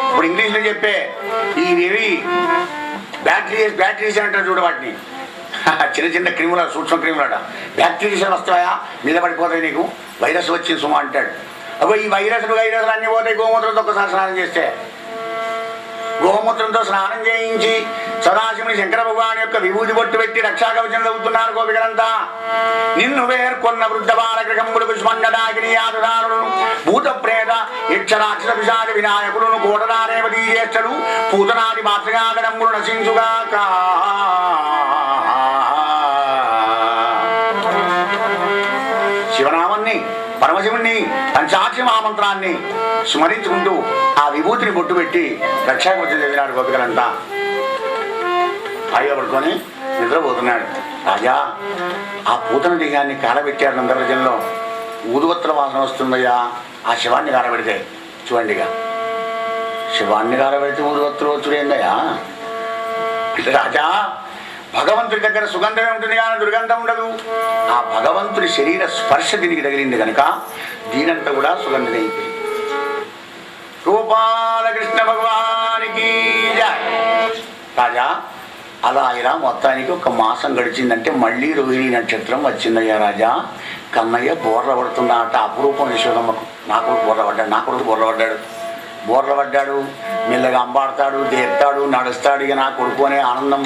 ఇప్పుడు ఇంగ్లీష్లో చెప్పే ఇవి బ్యాక్టీరియాస్ అంటారు చూడ, వాటిని చిన్న చిన్న క్రిముల సూక్ష్మ క్రిములట. బ్యాక్టీరియాస్ వస్తాయా మీద పడిపోతాయి, నీకు వైరస్ వచ్చింది సుమా అంటాడు. అబ్బో ఈ వైరస్లు అన్నీ పోతాయి గోమూత్రంతో ఒక్కసారి స్నానం చేస్తే. గోమూత్రంతో స్నానం చేయించి సదాశివుని శంకర భగవాన్ యొక్క విభూతి బొట్టు పెట్టి రక్షాకవచం చదువుతున్నారు గోపికలంతా. నిన్ను వేర్కొన్న వృద్ధ బాలగృహములు పుష్పంగదాగినియాదుదారులను భూత ప్రేత యక్షరాక్షర పిశాచ వినాయకులను కోటనారేవతీ జ్యేష్ఠలు పూతనాది మాతృగాగణములు నశించుగాక. శివనామాన్ని పరమశివుణ్ణి పంచాక్షి మహామంత్రాన్ని స్మరించుకుంటూ ఆ విభూతిని బొట్టు పెట్టి రక్షాకవచం చదివినాడు గోపికలంతా. హాయిగా పడుకొని నిద్రపోతున్నాడు. రాజా ఆ పూతన దేహాన్ని కాలబెట్టాడు నందరజంలో. ఊదువత్తుల వాసన వస్తుందయ్యా ఆ శివాన్ని కాలబెడితే. చూడండిగా శివాన్ని కాలబెడితే ఊదువత్తులు వచ్చుడేందయ్యా అంటే రాజా భగవంతుడి దగ్గర సుగంధమే ఉంటుంది కానీ దుర్గంధం ఉండదు. ఆ భగవంతుడి శరీర స్పర్శ దీనికి తగిలింది కనుక దీనంతా కూడా సుగంధం అయిపోయింది. గోపాలకృష్ణ భగవానికి రాజా అలా ఇలా మొత్తానికి ఒక మాసం గడిచిందంటే మళ్ళీ రోహిణి నక్షత్రం వచ్చిందయ్యా. రాజా కన్నయ్య బోర్ల పడుతుందట. అపురూపం యశోదమ్మకు. నా కొడుకు బోర్ల పడ్డాడు, నా కొడుకు బోర్ల పడ్డాడు. మెల్లగా అంబాడతాడు, దేస్తాడు, నడుస్తాడు. ఇక నా కొడుకు అనే ఆనందం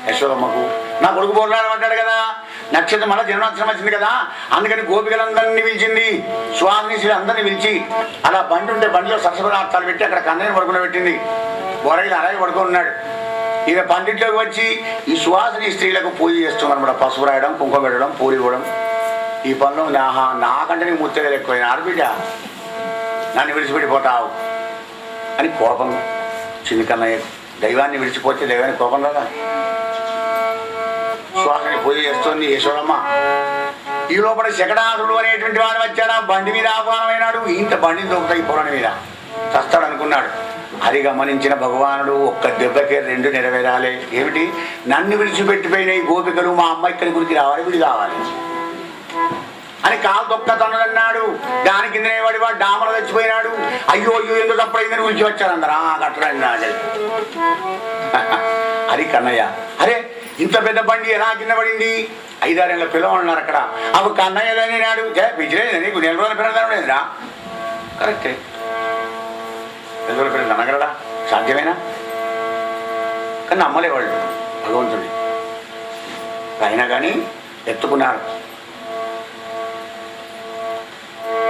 యశోదమ్మకు. నా కొడుకు బోర్లాడు పడ్డాడు కదా, నక్షత్రం మళ్ళీ జన్మాక్షరం వచ్చింది కదా, అందుకని గోపికలందరినీ పిలిచింది. స్వామిని అందరినీ పిలిచి అలా బండి ఉంటే బండిలో సరస్వతార్థాలు పెట్టి అక్కడ కన్నయ్యని పడుకుని పెట్టింది. బొరగిలు అలాగే పడుకొని ఉన్నాడు. ఇక పండిట్లోకి వచ్చి ఈ సువాసిని స్త్రీలకు పూజ చేస్తున్నారన్నమాట. పసుపు రాయడం, కుంకుమ పెట్టడం, పూలు ఇవ్వడం. ఈ పనులు నాకంటే నీకు ముత్తగలు ఎక్కువైన ఆడబిడ్డ, నన్ను విడిచిపెట్టిపోతావు అని కోపం చిన్న కన్నయ్య. దైవాన్ని విడిచిపోతే దైవానికి కోపం కదా. సువాసిని పూజ చేస్తుంది యశోదమ్మ. ఈ లోపల శకటాసుడు అనేటువంటి వాడు వచ్చాడా, బండి మీద ఆహ్వానమైనాడు. ఇంత బండిని దొరుకుతాయి ఈ పొలం మీద చస్తాడు అనుకున్నాడు. అది గమనించిన భగవానుడు ఒక్క దెబ్బకే రెండు నెరవేరాలి. ఏమిటి, నన్ను విడిచిపెట్టిపోయిన ఈ గోపికలు మా అమ్మ ఇక్కడి గురికి రావాలి, విడి కావాలి అని కాలు దొక్క తన్నదన్నాడు. దాని కింద వాడు డామలు తెచ్చిపోయినాడు. అయ్యో అయ్యో ఎందుకు తప్పైందని విడిచి వచ్చాడు అందరు. కట్టడండి అది కన్నయ్య. అరే ఇంత పెద్ద బండి ఎలా కింద పడింది? 5-6 ఏళ్ళ పిల్లలు ఉన్నారు అక్కడ. అప్పుడు కన్నయ్యదని నాడు విజయ్ నీకు 4 రోజుల పిల్లలు లేదురా. కరెక్టే, 4 రోజుల పిల్లలు అనగలడా? సాధ్యమేనా? కానీ నమ్మలేవాళ్ళు భగవంతుడి. అయినా కానీ ఎత్తుకున్నారు.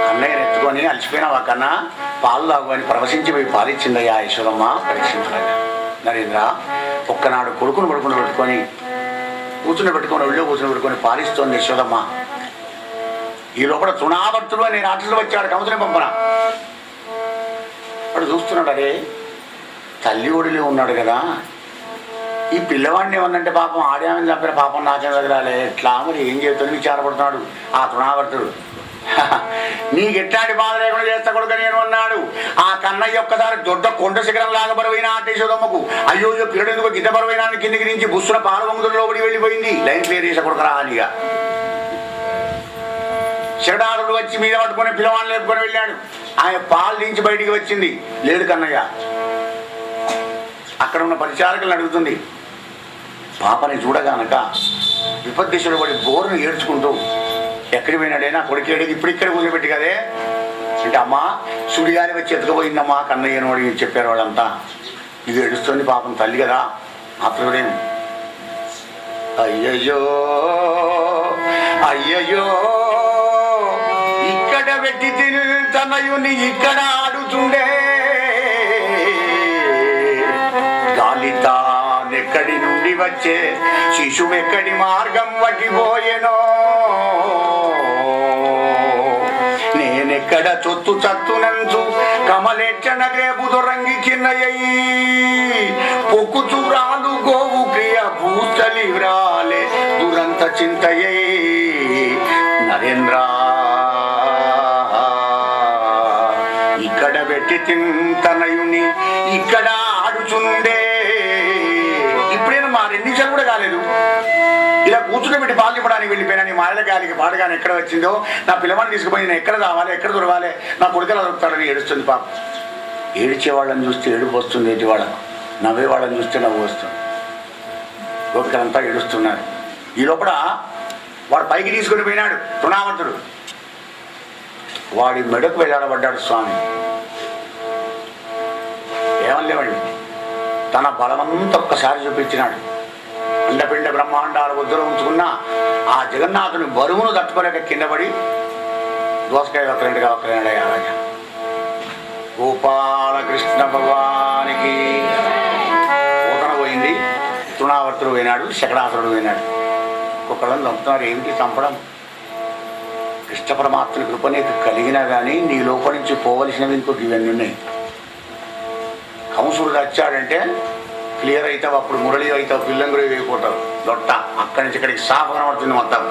కన్నయ్యను ఎత్తుకొని అలసిపోయినావా కన్నా, పాలు తాగు అని ప్రవశించిపోయి పాలిచ్చిందయ్యా యశోదమ్మ పరీక్షించగా. నరేంద్ర ఒక్కనాడు కొడుకును పెట్టుకొని కూర్చుని పెట్టుకొని ఒళ్ళో కూర్చుని పెట్టుకొని పాలిస్తోంది యశోదమ్మ. ఈ లోపల తృణావర్తుడు అని రాత్రులు వచ్చాడు కంసుని పంపన. వాడు చూస్తున్నాడు, అరే తల్లి ఒడిలో ఉన్నాడు కదా, ఈ పిల్లవాడిని ఏమన్నంటే పాపం ఆడామని చంపిన పాపం నాకేం తగలాలి, ఎట్లా మరి ఏం చేస్తాను విచారపడుతున్నాడు ఆ తృణావర్తుడు. నీకు ఎట్లాంటి బాధ లేకుండా చేస్తా కొడుక నేను అన్నాడు. ఆ కన్నయ్య ఒక్కసారి దొడ్డ కొండ శిఖరం లాగా బరువైన అంటే యశోదమ్మకు అయ్యో పిల్లడు ఎందుకు గిద్ద బరువైనా కిందికి నుంచి బుస్సున పాల వంగుతుల లోపడి వెళ్ళిపోయింది. లైన్ క్లియర్ చేసే కొడుక రానిగా శివడారుడు వచ్చి మీద పట్టుకుని పిల్లవాడిని లేపుకొని వెళ్ళాడు. ఆయన పాలు దించి బయటికి వచ్చింది, లేడు కన్నయ్య. అక్కడ ఉన్న పరిచారకులను అడుగుతుంది. పాపని చూడగానక విపద్దిశుడు పడి బోరును ఏడ్చుకుంటూ ఎక్కడికి పోయినాడైనా కొడుకేడు ఇప్పుడు ఇక్కడ కూర్చోబెట్టి కదే అంటే, అమ్మా సుడిగాలి వచ్చి ఎత్తుకుపోయిందమ్మా కన్నయ్యను అడిగి చెప్పారు వాళ్ళంతా. ఇది ఏడుస్తుంది పాపం తల్లి కదా. అతడుడేం అయ్యయ్యో అయ్యయ్యో ఇక్కడ పెట్టి తిని తనయుని ఇక్కడ ఆడుతుండే, గాలితానెక్కడి నుండి వచ్చే శిశువెక్కడి మార్గం వటిపోయెనో, నేనెక్కడ చొత్తు చత్తునంచు కమలెచ్చన గ్రేపు దొరంగి చిన్నయ్యి, పొక్కు చూరాలు గోవు క్రియ భూస్థలి వ్రాలే దురంత చింతయ్యి. నరేంద్ర ఇక్కడ పెట్టి తింతనయుని ఇక్కడ ఆడుచుండే. ఇప్పుడైనా మా 2 నిమిషాలు కూడా కాలేదు, ఇలా కూర్చుని పెట్టి పాలు చెప్పడానికి వెళ్ళిపోయినా నీ మాయల గాలికి పాడగానే ఎక్కడ వచ్చిందో, నా పిల్లవాడిని తీసుకుపోయి నేను ఎక్కడ రావాలి, ఎక్కడ దొరవాలి, నా కొడుకులా దొరుకుతాడని ఏడుస్తుంది పాప. ఏడ్చేవాళ్ళని చూస్తే ఏడుపు వస్తుంది, ఏటివాళ్ళకు నవ్వేవాళ్ళని చూస్తే నవ్వు వస్తుంది. గోపికలంతా ఏడుస్తున్నారు. ఈ లోపల వాడు పైకి తీసుకుని పోయినాడు తృణావర్తుడు. వాడి మెడకు వెళ్ళాడబడ్డాడు స్వామి. ఏమనలేవండి, తన బలమంతా ఒక్కసారి చూపించినాడు. అండపిండ బ్రహ్మాండాలు వద్దులో ఉంచుకున్న ఆ జగన్నాథుని బరువును తట్టుకోలేక కింద పడి దోసకాయ ఒక్కరింటిగా ఒక్కరైనాడయ్యా రాజా. గోపాలకృష్ణ భగవానికి పూతన పోయింది, తృణావర్తుడు పోయినాడు, శకడాసురుడు పోయినాడు. ఒక్కొక్కళ్ళని చంపుతున్నారు. ఏమిటి చంపడం? కృష్ణ పరమాత్మని కృప నీకు కలిగినా కానీ నీ లోపల నుంచి పోవలసినవి ఇంకొక ఇవన్నీ ఉన్నాయి. కంసుడు వచ్చాడంటే క్లియర్ అవుతావు, అప్పుడు మురళి అవుతావు, పిల్లంగురి అయిపోతావు, దొట్ట అక్కడి నుంచి ఇక్కడికి సాఫ్ కనబడుతుంది మొత్తం.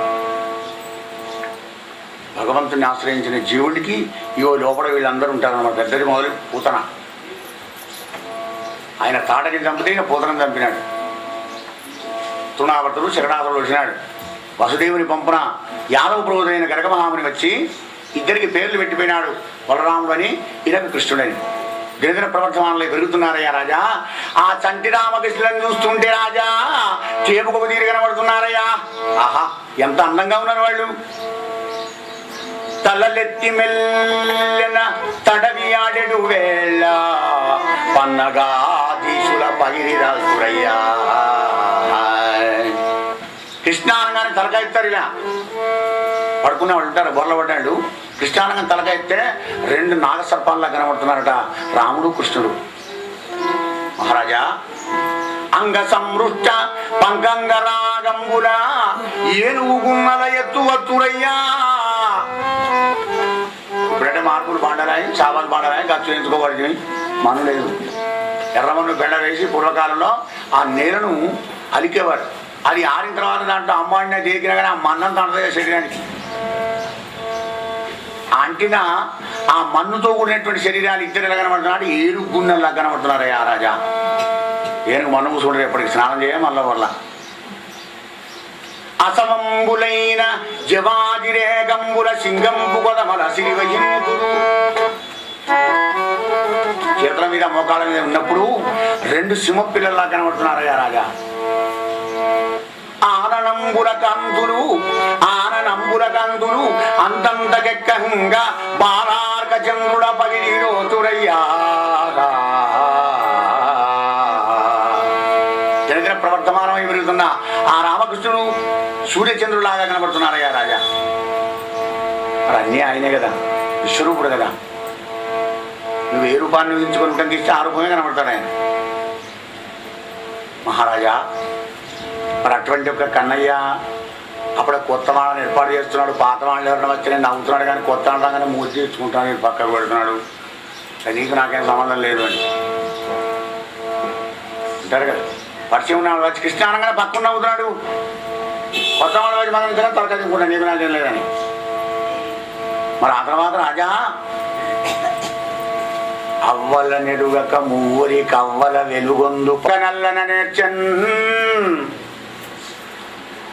భగవంతుని ఆశ్రయించిన జీవుడికి ఇవో లోపల వీళ్ళందరూ ఉంటారన్నమాట. పెద్దది మొదలు పూతన, ఆయన తాటకి చంపితే ఇక పూతనం చంపినాడు. తృణావర్తుడు శరణాసురుడు వచ్చినాడు. వసుదేవుని పంపున యాదవ ప్రభుదైన గరగమహాముని వచ్చి ఇద్దరికి పేర్లు పెట్టిపోయినాడు, బలరాముడు అని ఈయనకు కృష్ణుడని. గిరిజన ప్రవర్తమానంలో పెరుగుతున్నారయ్యా రాజా. ఆ చంటి రామకృష్ణులను చూస్తుంటే రాజా చేపుకు తీరు కనబడుతున్నారయ్యా. ఆహా ఎంత అందంగా ఉన్నారు వాళ్ళు. తలలెత్తి మెల్లెన తడవి ఆడెడు వేళ పన్నగాధీశుల పగిరిరాజురయ్యా. కృష్ణానంగానే తలకాయిస్తారు, ఇలా పడుకునే వాళ్ళు ఉంటారు, బొర్ల పడ్డాడు. కృష్ణానంగా తలకాయితే 2 నాగసర్పాల్లా కనబడుతున్నారట రాముడు కృష్ణుడు. మహారాజా అంగ సంవృష్ట పంకంగ రాగంబుల ఏనుగున్నల ఎత్తు వత్తురయ్యా. ఇప్పుడంటే మార్పులు బాండరాయి, చావాలు బాండరాయి, ఖర్చు ఎంచుకోబడింది. మను లేదు, ఎర్రమన్ను బెండ వేసి పూర్వకాలంలో ఆ నేలను అలికేవారు. అది ఆరిన తర్వాత దాంట్లో అమ్మాడిన దేకినా కానీ ఆ మన్నంత అంటది శరీరానికి. అంటిన ఆ మన్నుతో కూడినటువంటి శరీరాలు ఇద్దరు ఎలా కనబడుతున్నాడు, ఏనుగు గున్నెల్లా కనబడుతున్నారయ్యా రాజా. ఏనుగు మన్ను మూసుకుంటారు, ఎప్పటికి స్నానం చేయ మళ్ళా వల్ల. అసమంబులైన జవాదిరేగంబుల సింగంబు కొదమల సిరివహింపురు చేతుల మీద మోకాళ్ళ మీద ఉన్నప్పుడు 2 సింహ పిల్లల్లా కనబడుతున్నారయ్యా రాజా. ఆననంబుల కందులు అంతంతకెక్కంగా బాలార్క చంద్రుడ పగిలిరోతురయ్యా. జనదిన ప్రవర్తమానమై పెరుగుతున్న ఆ రామకృష్ణుడు సూర్యచంద్రులాగా కనబడుతున్నారయ్యా రాజా. మరి అన్నీ ఆయనే కదా, విశ్వరూపుడు కదా. నువ్వు ఏ రూపాన్ని ఊహించుకొని కంకిస్తే ఆ రూపమే కనబడతాడు ఆయన. మహారాజా, మరి అటువంటి ఒక కన్నయ్య అప్పుడు కొత్త వాళ్ళని ఏర్పాటు చేస్తున్నాడు. పాత వాళ్ళు ఎవరైనా వచ్చి నేను నవ్వుతున్నాడు, కానీ కొత్త వాళ్ళగానే మూసి తీర్చుకుంటాను, నేను పక్కకు పెడుతున్నాడు. నీకు నాకేం సంబంధం లేదు అని అంటారు కదా. పరిచయం ఉన్నాడు వచ్చి కృష్ణ అనగానే పక్కన నవ్వుతున్నాడు. కొత్త వాళ్ళు వచ్చి మనం ఇద్దరం తలకాయ తిప్పుకుంటాను, నీకు నాకేం లేదని. మరి ఆ తర్వాత రాజా, అవ్వల నెడుగక మూరి కవ్వల వెలుగొందు నల్లన నేర్చన్.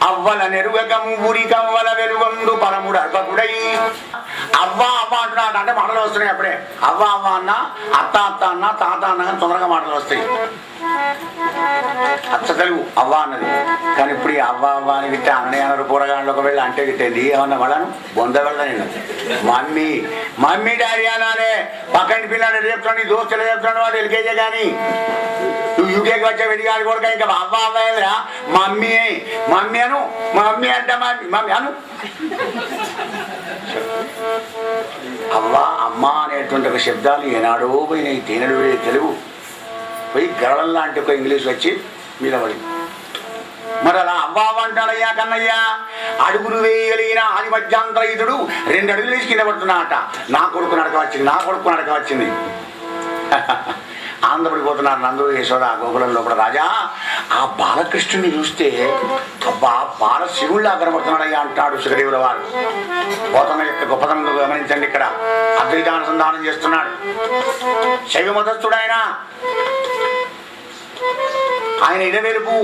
అవ్వల నెరుగక మువ్వురి కవ్వల వెలుగొందు పరముడు అర్భకుడై. అవ్వ అవ్వ అంటున్నాడు అంటే మాటలు వస్తున్నాయి అప్పుడే. అవ్వ అవ్వ అన్న, అత్త అత్త అన్న, తాత అన్న కానీ తొందరగా మాటలు వస్తాయి. అచ్చ తెలుగు అవ్వ అన్నది. కానీ ఇప్పుడు ఈ అవ్వ అవ్వ అని గిట్టే అన్నయ్య అన్నారు పూరగాళ్ళు. ఒకవేళ అంటే గిట్టేది ఏమన్నా వాళ్ళను బొంద వెళ్ళ నేను మమ్మీ మమ్మీ డాడీ అనాలే. పక్కన పిల్లాడు చెప్తున్నాడు, నీ దోస్తులు చెప్తున్నాడు, వాడు ఎల్కేజీ. కానీ నువ్వు యూకేకి వచ్చే వెడిగాడు కూడా ఇంకా అవ్వ అవ్వ ఏదిరా మమ్మీ మమ్మీ అను. మమ్మీ అంటే మమ్మీ అను. అవ్వ అమ్మ అనేటువంటి ఒక శబ్దాలు ఏనాడో పోయినాయి. తేనెడు తెలుగు పోయి గరళం లాంటి ఒక ఇంగ్లీష్ వచ్చి మీద పడి. మరి అలా అవ్వ అంటాడయ్యా కన్నయ్యా. అడుగులు వేయగలిగిన ఆది మధ్యాంతరయుతుడు 2 అడుగులు వేసి కింద పడుతున్నాట. నా కొడుకు నడక వచ్చింది. ఆనందపడిపోతున్నారు నందు యశోద గోకులం లోపల. రాజా, ఆ బాలకృష్ణుని చూస్తే అబ్బా బాల శివుళ్ళ కనబడుతున్నాడయ్యా అంటాడు సుఖదేవుల వారు. పోతన యొక్క గొప్పతనం గమనించండి. ఇక్కడ అద్వైతానుసంధానం చేస్తున్నాడు. శైవ మతస్థుడు ఆయన ఇడవెలుపు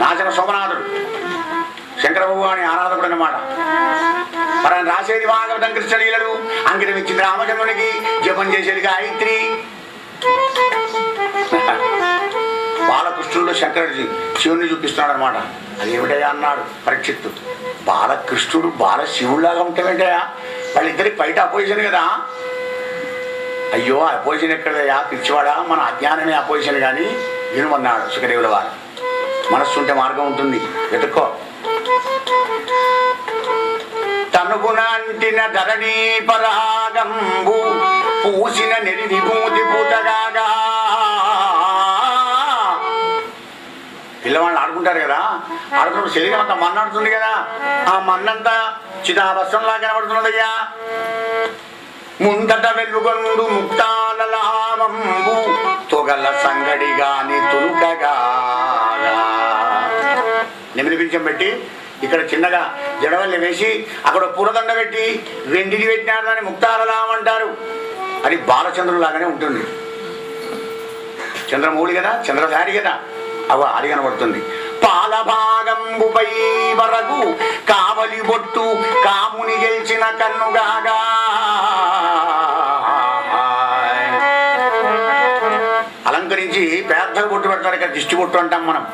నాచన సోమనాథుడు, శంకర భగవాని ఆరాధకుడు అన్నమాట. మరి ఆయన రాసేది భాగవతం కృష్ణలీలలు, అంకితం ఇచ్చింది రామచంద్రునికి, జపం చేసేది గాయత్రి. బాలకృష్ణుడు శంకరుడి శివుని చూపిస్తున్నాడు అనమాట. అది ఏమిటయా అన్నాడు పరీక్షిత్తు. బాలకృష్ణుడు బాల శివుడిలాగా ఉంటామేంటయా? వాళ్ళిద్దరికి బయట అపోజిషన్ కదా. అయ్యో అపోజిషన్ ఎక్కడదయా పిచ్చివాడా, మన అజ్ఞానమే అపోజిషన్ కానీ వినుమన్నాడు సుఖదేవుల వారు. మనస్సు ఉంటే మార్గం ఉంటుంది, వెతుక్కో. తనుగున అంటిన ధరణీ పరాగంబు పూసిన నెరి విభూతి పూతగాగా. పిల్లవాళ్ళు ఆడుకుంటారు కదా, ఆడుకున్నప్పుడు శరీరం అంతా మన్నాడుతుంది కదా. ఆ మన్నంతా చిదాభస్సంలా కనబడుతున్నదయ్యా. ముందట వెలుగొండు ముక్తాల లాభంబు తొగల సంగడి గాని తులుకగా. నెమిలి పింఛం పెట్టి ఇక్కడ చిన్నగా జడవల్లి వేసి అక్కడ పూలదండ పెట్టి వెండిని పెట్టినారు, దాన్ని ముక్తాలలాం అంటారు. అది బాలచంద్రులాగానే ఉంటుంది. చంద్రమౌళి కదా, చంద్రధారి కదా, అవ అది కనబడుతుంది. పాలభాగంబుపై వరకు కావలి బొట్టు కాముని గెలిచిన కన్నుగాగా. అలంకరించి పెద్దగా బొట్టు పెడతారు. ఇక్కడ దిష్టి బొట్టు అంటాం మనం.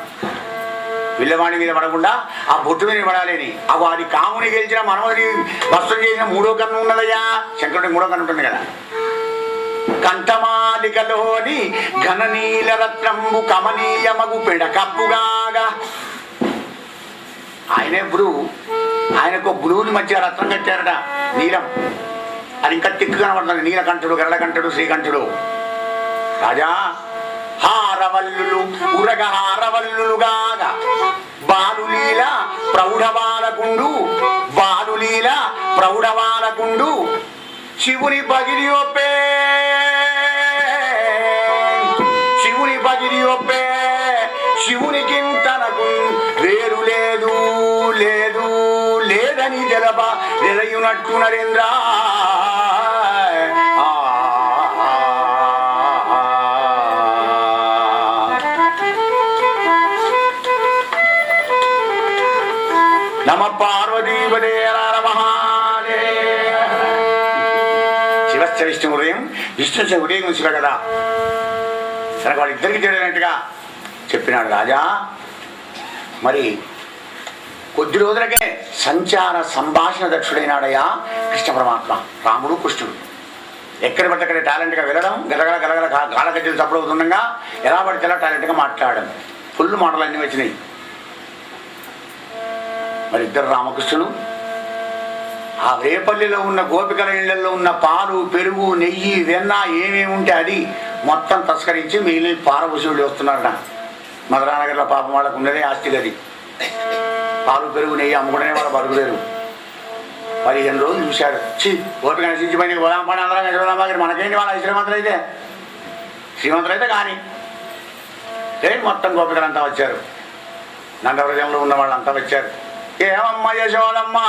పిల్లవాడి మీద పడకుండా ఆ బొట్టు మీద పడాలని. అవి అది కాముని గెలిచిన మనవని వస్త్రం చేసిన 3వ కన్ను ఉన్నదయ్యా. శంకరుడికి 3వ కన్ను ఉంటుంది కదా. కంఠమాలికలోని ఘననీల రత్నంబు కమనీయమగు పెడకప్పుగాగా. ఆయనే బ్రువు, ఆయనకు బ్రువుని మధ్య రత్నం కట్టారట, నీలం. అది ఇంకా తిక్కు కనబడుతుంది. నీలకంఠుడు, గరళకంఠుడు, శ్రీకంఠుడు. రాజా, హారవల్లులు ఉరగ హారవల్లులుగాగా బాలులీల ప్రౌఢబాలకుండు, బాలులీల ప్రౌఢబాలకుండు శివుని బగిరి ఒప్పే, శివుని బగిరి ఒప్పే. శివునికి తనకు వేరు లేదు లేదు లేదని తెలప నిలయునట్టు నరేంద్ర. నమ పార్వతీపదే నర మహాదేవ. తస్య విష్ణు హృదయం విష్ణు హృదయం శివ కదా. కనుక వాళ్ళిద్దరికి తెలియనట్టుగా చెప్పినాడు రాజా. మరి కొద్ది రోజులకే సంచార సంభాషణ దక్షుడైనాడయ్యా కృష్ణ పరమాత్మ. రాముడు కృష్ణుడు ఎక్కడ పడితే అక్కడ టాలెంట్గా వెళ్ళడం, గలగల గలగల గాలగజ్జలు తప్పుడవుతుండగా ఎలా పడితే ఎలా టాలెంట్గా మాట్లాడడం, ఫుల్ మాటలు అన్నీ వచ్చినాయి. మరి ఇద్దరు రామకృష్ణులు ఆ రేపల్లిలో ఉన్న గోపికల ఇళ్లలో ఉన్న పాలు, పెరుగు, నెయ్యి, వెన్న ఏమేమి ఉంటే అది మొత్తం తస్కరించి మిగిలిన పారభూషుడు వస్తున్నారట. మధురానగర్లో పాపం వాళ్ళకు ఉన్నదే ఆస్తి గది. పాలు, పెరుగు, నెయ్యి అమ్ముకుంటేనే వాళ్ళు బతుకులేరు. 15 రోజులు చూశాడు. గోపిక నశించిపోయింది, పోదాం పని అందరం యశోదాంబాకి మనకేంటి వాళ్ళ శ్రీమంతులు అయితే కానీ మొత్తం గోపికలంతా వచ్చారు. నందవ్రజంలో ఉన్న వాళ్ళంతా వచ్చారు. ఏమమ్మ యశోదమ్మా,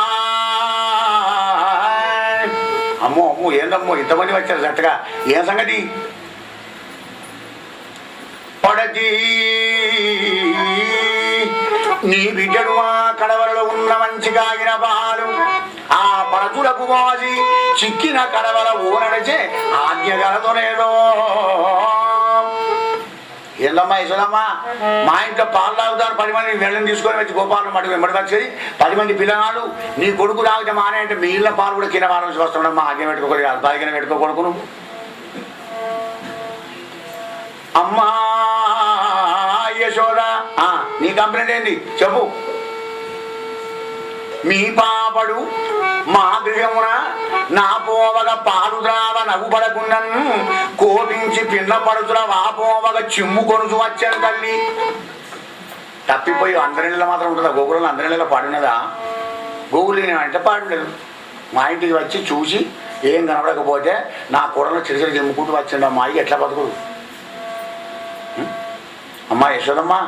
అమ్మో అమ్మో ఏందమ్మో ఇంతమంది వచ్చారు జట్టుగా, ఏం సంగతి? పడతి నీ బిడ్డడు మా కడవలలో ఉన్న మంచి కాగిన పాలు ఆ పడతులకు మోసి చిక్కిన కడవల ఊనడిచే ఆజ్ఞ గలదోనేదో. ఏందమ్మా యశోదమ్మా, మా ఇంట్లో పాలు తాగుతారు 10 మంది వెళ్ళని తీసుకొని వచ్చి గోపాలను వెంబడి వచ్చి 10 మంది పిల్లగాళ్ళు నీ కొడుకు తాగితే మానే అంటే మీ ఇళ్ళ పాలు కూడా కింద వారం వస్తున్నాడమ్మా. ఆజ్ఞ పెట్టుకోకూడదు కాదు, బాగిన పెట్టుకో కొడుకును. అమ్మా యశోద నీ కంప్లైంట్ ఏంది చెప్పు. మీ పాపడు మా గృహమున నా పోవగ పాలు ద్రావ నవ్వుపడకుండాను కోపించి పిల్ల పడుతున్న వాపోవగ చిమ్ము కొనుచు వచ్చాను తల్లి. తప్పిపోయి అందరిలో మాత్రం ఉంటుందా? గోగులలో అందరిలో పాడినదా? గోగులు అంటే పాడలేదు. మా ఇంటికి వచ్చి చూసి ఏం కనబడకపోతే నా కూరలో చిరుసరి చెమ్ముకుంటూ వచ్చిండు. అమ్మాయి ఎట్లా బతుకుడు? అమ్మా యశోదమ్మా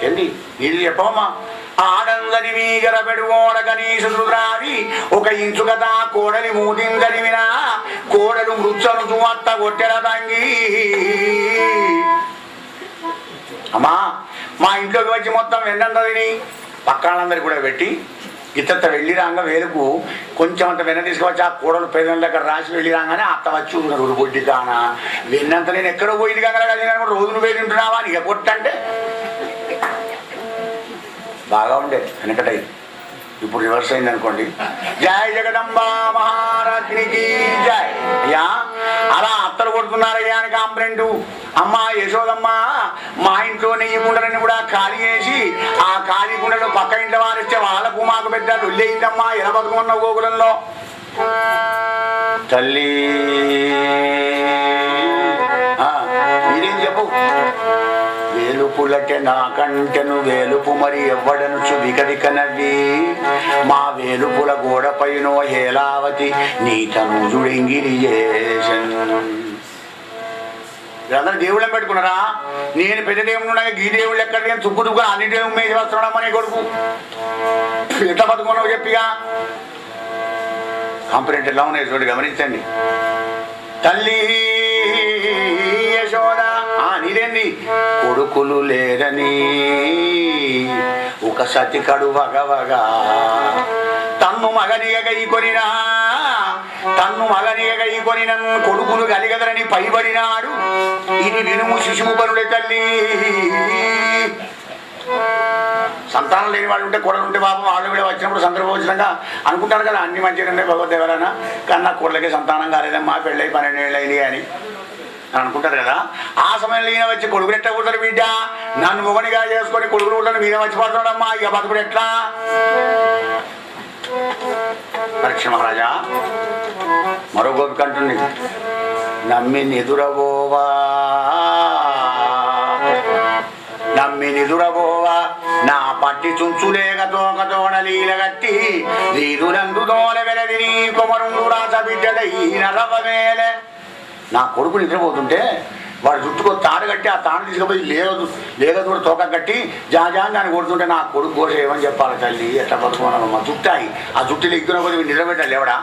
ఏంది ఇది చెప్పమ్మా. ఆడందని మీగర పెడుగోడ కనీసు రావి ఒక ఇంచు కదా కోడలి మూతిందని వినా కోడలు మృత్సను అత్త కొట్టెల తంగి. అమ్మా మా ఇంట్లోకి వచ్చి మొత్తం వెన్నంతా తిని పక్కనందరికి కూడా పెట్టి ఇతత్త వెళ్ళి రాగా వేలుకు కొంచెం అంత వెన్న తీసుకువచ్చి ఆ కూడలు పేదల దగ్గర రాసి వెళ్ళి రాగానే అత్త వచ్చి ఉన్నారు బొడ్డి కాన వెన్నంత నేను ఎక్కడో పోయింది కాగా రోజు నువ్వు వెళ్ళి ఉంటున్నావా నీకు కొట్టంటే బాగా ఉండే వెనకటై. ఇప్పుడు రివర్స్ అయింది అనుకోండి. జై జగదంబా మహారాజ్నికి జై. అయ్యా అలా అత్తలు కొడుతున్నారయ్యా అని కంప్లైంట్. అమ్మా యశోదమ్మ మా ఇంట్లో నెయ్యి కుండలన్నీ కూడా ఖాళీ చేసి ఆ ఖాళీ కుండలు పక్క ఇంట్లో వారిస్తే వాళ్ళకు మాకు పెద్ద లొల్లయిందమ్మా. ఎలా బతుకున్న గోకులంలో తల్లి మీరేం చెప్పు. వేలుపులటే నా కంటెను వేలుపు మరి ఎవ్వడనుచు వికవిక నవ్వి మా వేలుపుల గోడపైనో హేలావతి నీ తనుజుడింగిరి వీళ్ళందరూ దేవుళ్ళని పెట్టుకున్నారా? నేను పెద్ద దేవుడు ఉండగా గీ దేవుళ్ళు ఎక్కడ తుక్కు తుక్కు అన్ని దేవుడు మీద వస్తున్నాడమ్మా నీ కొడుకు. ఎట్లా బతుకున్నావు చెప్పిగా. కాంపరెంట్ ఎలా ఉన్నాయి చూడండి, గమనించండి. తల్లి యశోద నీరేంది కొడుకులు లేరని ఒక సతి కడు వగవగా తన్ను మగనిగై కొనినా కొడుకులు కలిగదరని పైబడినాడు. ఇది వినుము శిశువు పనుడే తల్లి. సంతానం లేని వాళ్ళు ఉంటే కూడలు ఉంటే పాపం వాళ్ళు కూడా వచ్చినప్పుడు సందర్భోచితంగా అనుకుంటారు కదా అన్ని మంచిగా భగవద్దేవరైనా కన్నా కూడలకి సంతానం కాలేదమ్మా పెళ్ళై 12 ఏళ్ళు అయింది అని అనుకుంటారు కదా. ఆ సమయంలో ఈయన వచ్చి కొడుకులు ఎట్లా కుడతారు బిడ్డ? నన్ను మొగనిగా చేసుకొని కొడుకులు కుడతాను మీద వచ్చి పడుతున్నాడమ్మా. ఇక బతుకుడు ఎట్లా? పరీక్ష మహారాజా మరో గోపిక అంటుంది, నమ్మి నిదురబోవా నా పట్టి చుంచులేక తోకతోడలీల గట్టి వీధులందు దోల వెలది నీ కొమరుండు రాస బిడ్డడై నలవమేలే. నా కొడుకు నిద్రపోతుంటే వాడు జుట్టుకో తాడు కట్టి ఆ తాడు తీసుకుపోయి లేగదూడ తోక కట్టి జాజాని దాన్ని కొడుతుంటే నా కొడుకు కోస ఏమని చెప్పాలి తల్లి? ఎట్లా బతుకున్నామమ్మా? జుట్టాయి ఆ జుట్టులు ఎగ్గున కొద్ది నిద్రపెట్టాలి ఎవడా?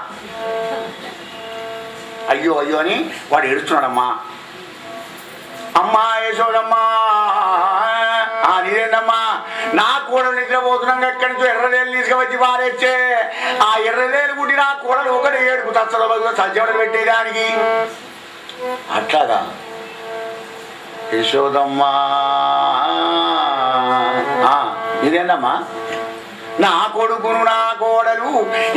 అయ్యో అయ్యో అని వాడు ఏడుస్తున్నాడమ్మా. అమ్మా యశోదమ్మా నీరేందమ్మా నా కోడలు నిద్రపోతున్నాగా ఎక్కడి నుంచో ఎర్రలేలు తీసుకువచ్చి పారేచ్చే ఆ ఎర్రలేలు గుడ్డి నా కోడలు ఒకటి ఏడుపు తచ్చల సజ్జవడలు పెట్టేదానికి అట్లాగా యశోదమ్మా ఇదేందమ్మా నా కొడుకును నా కోడలు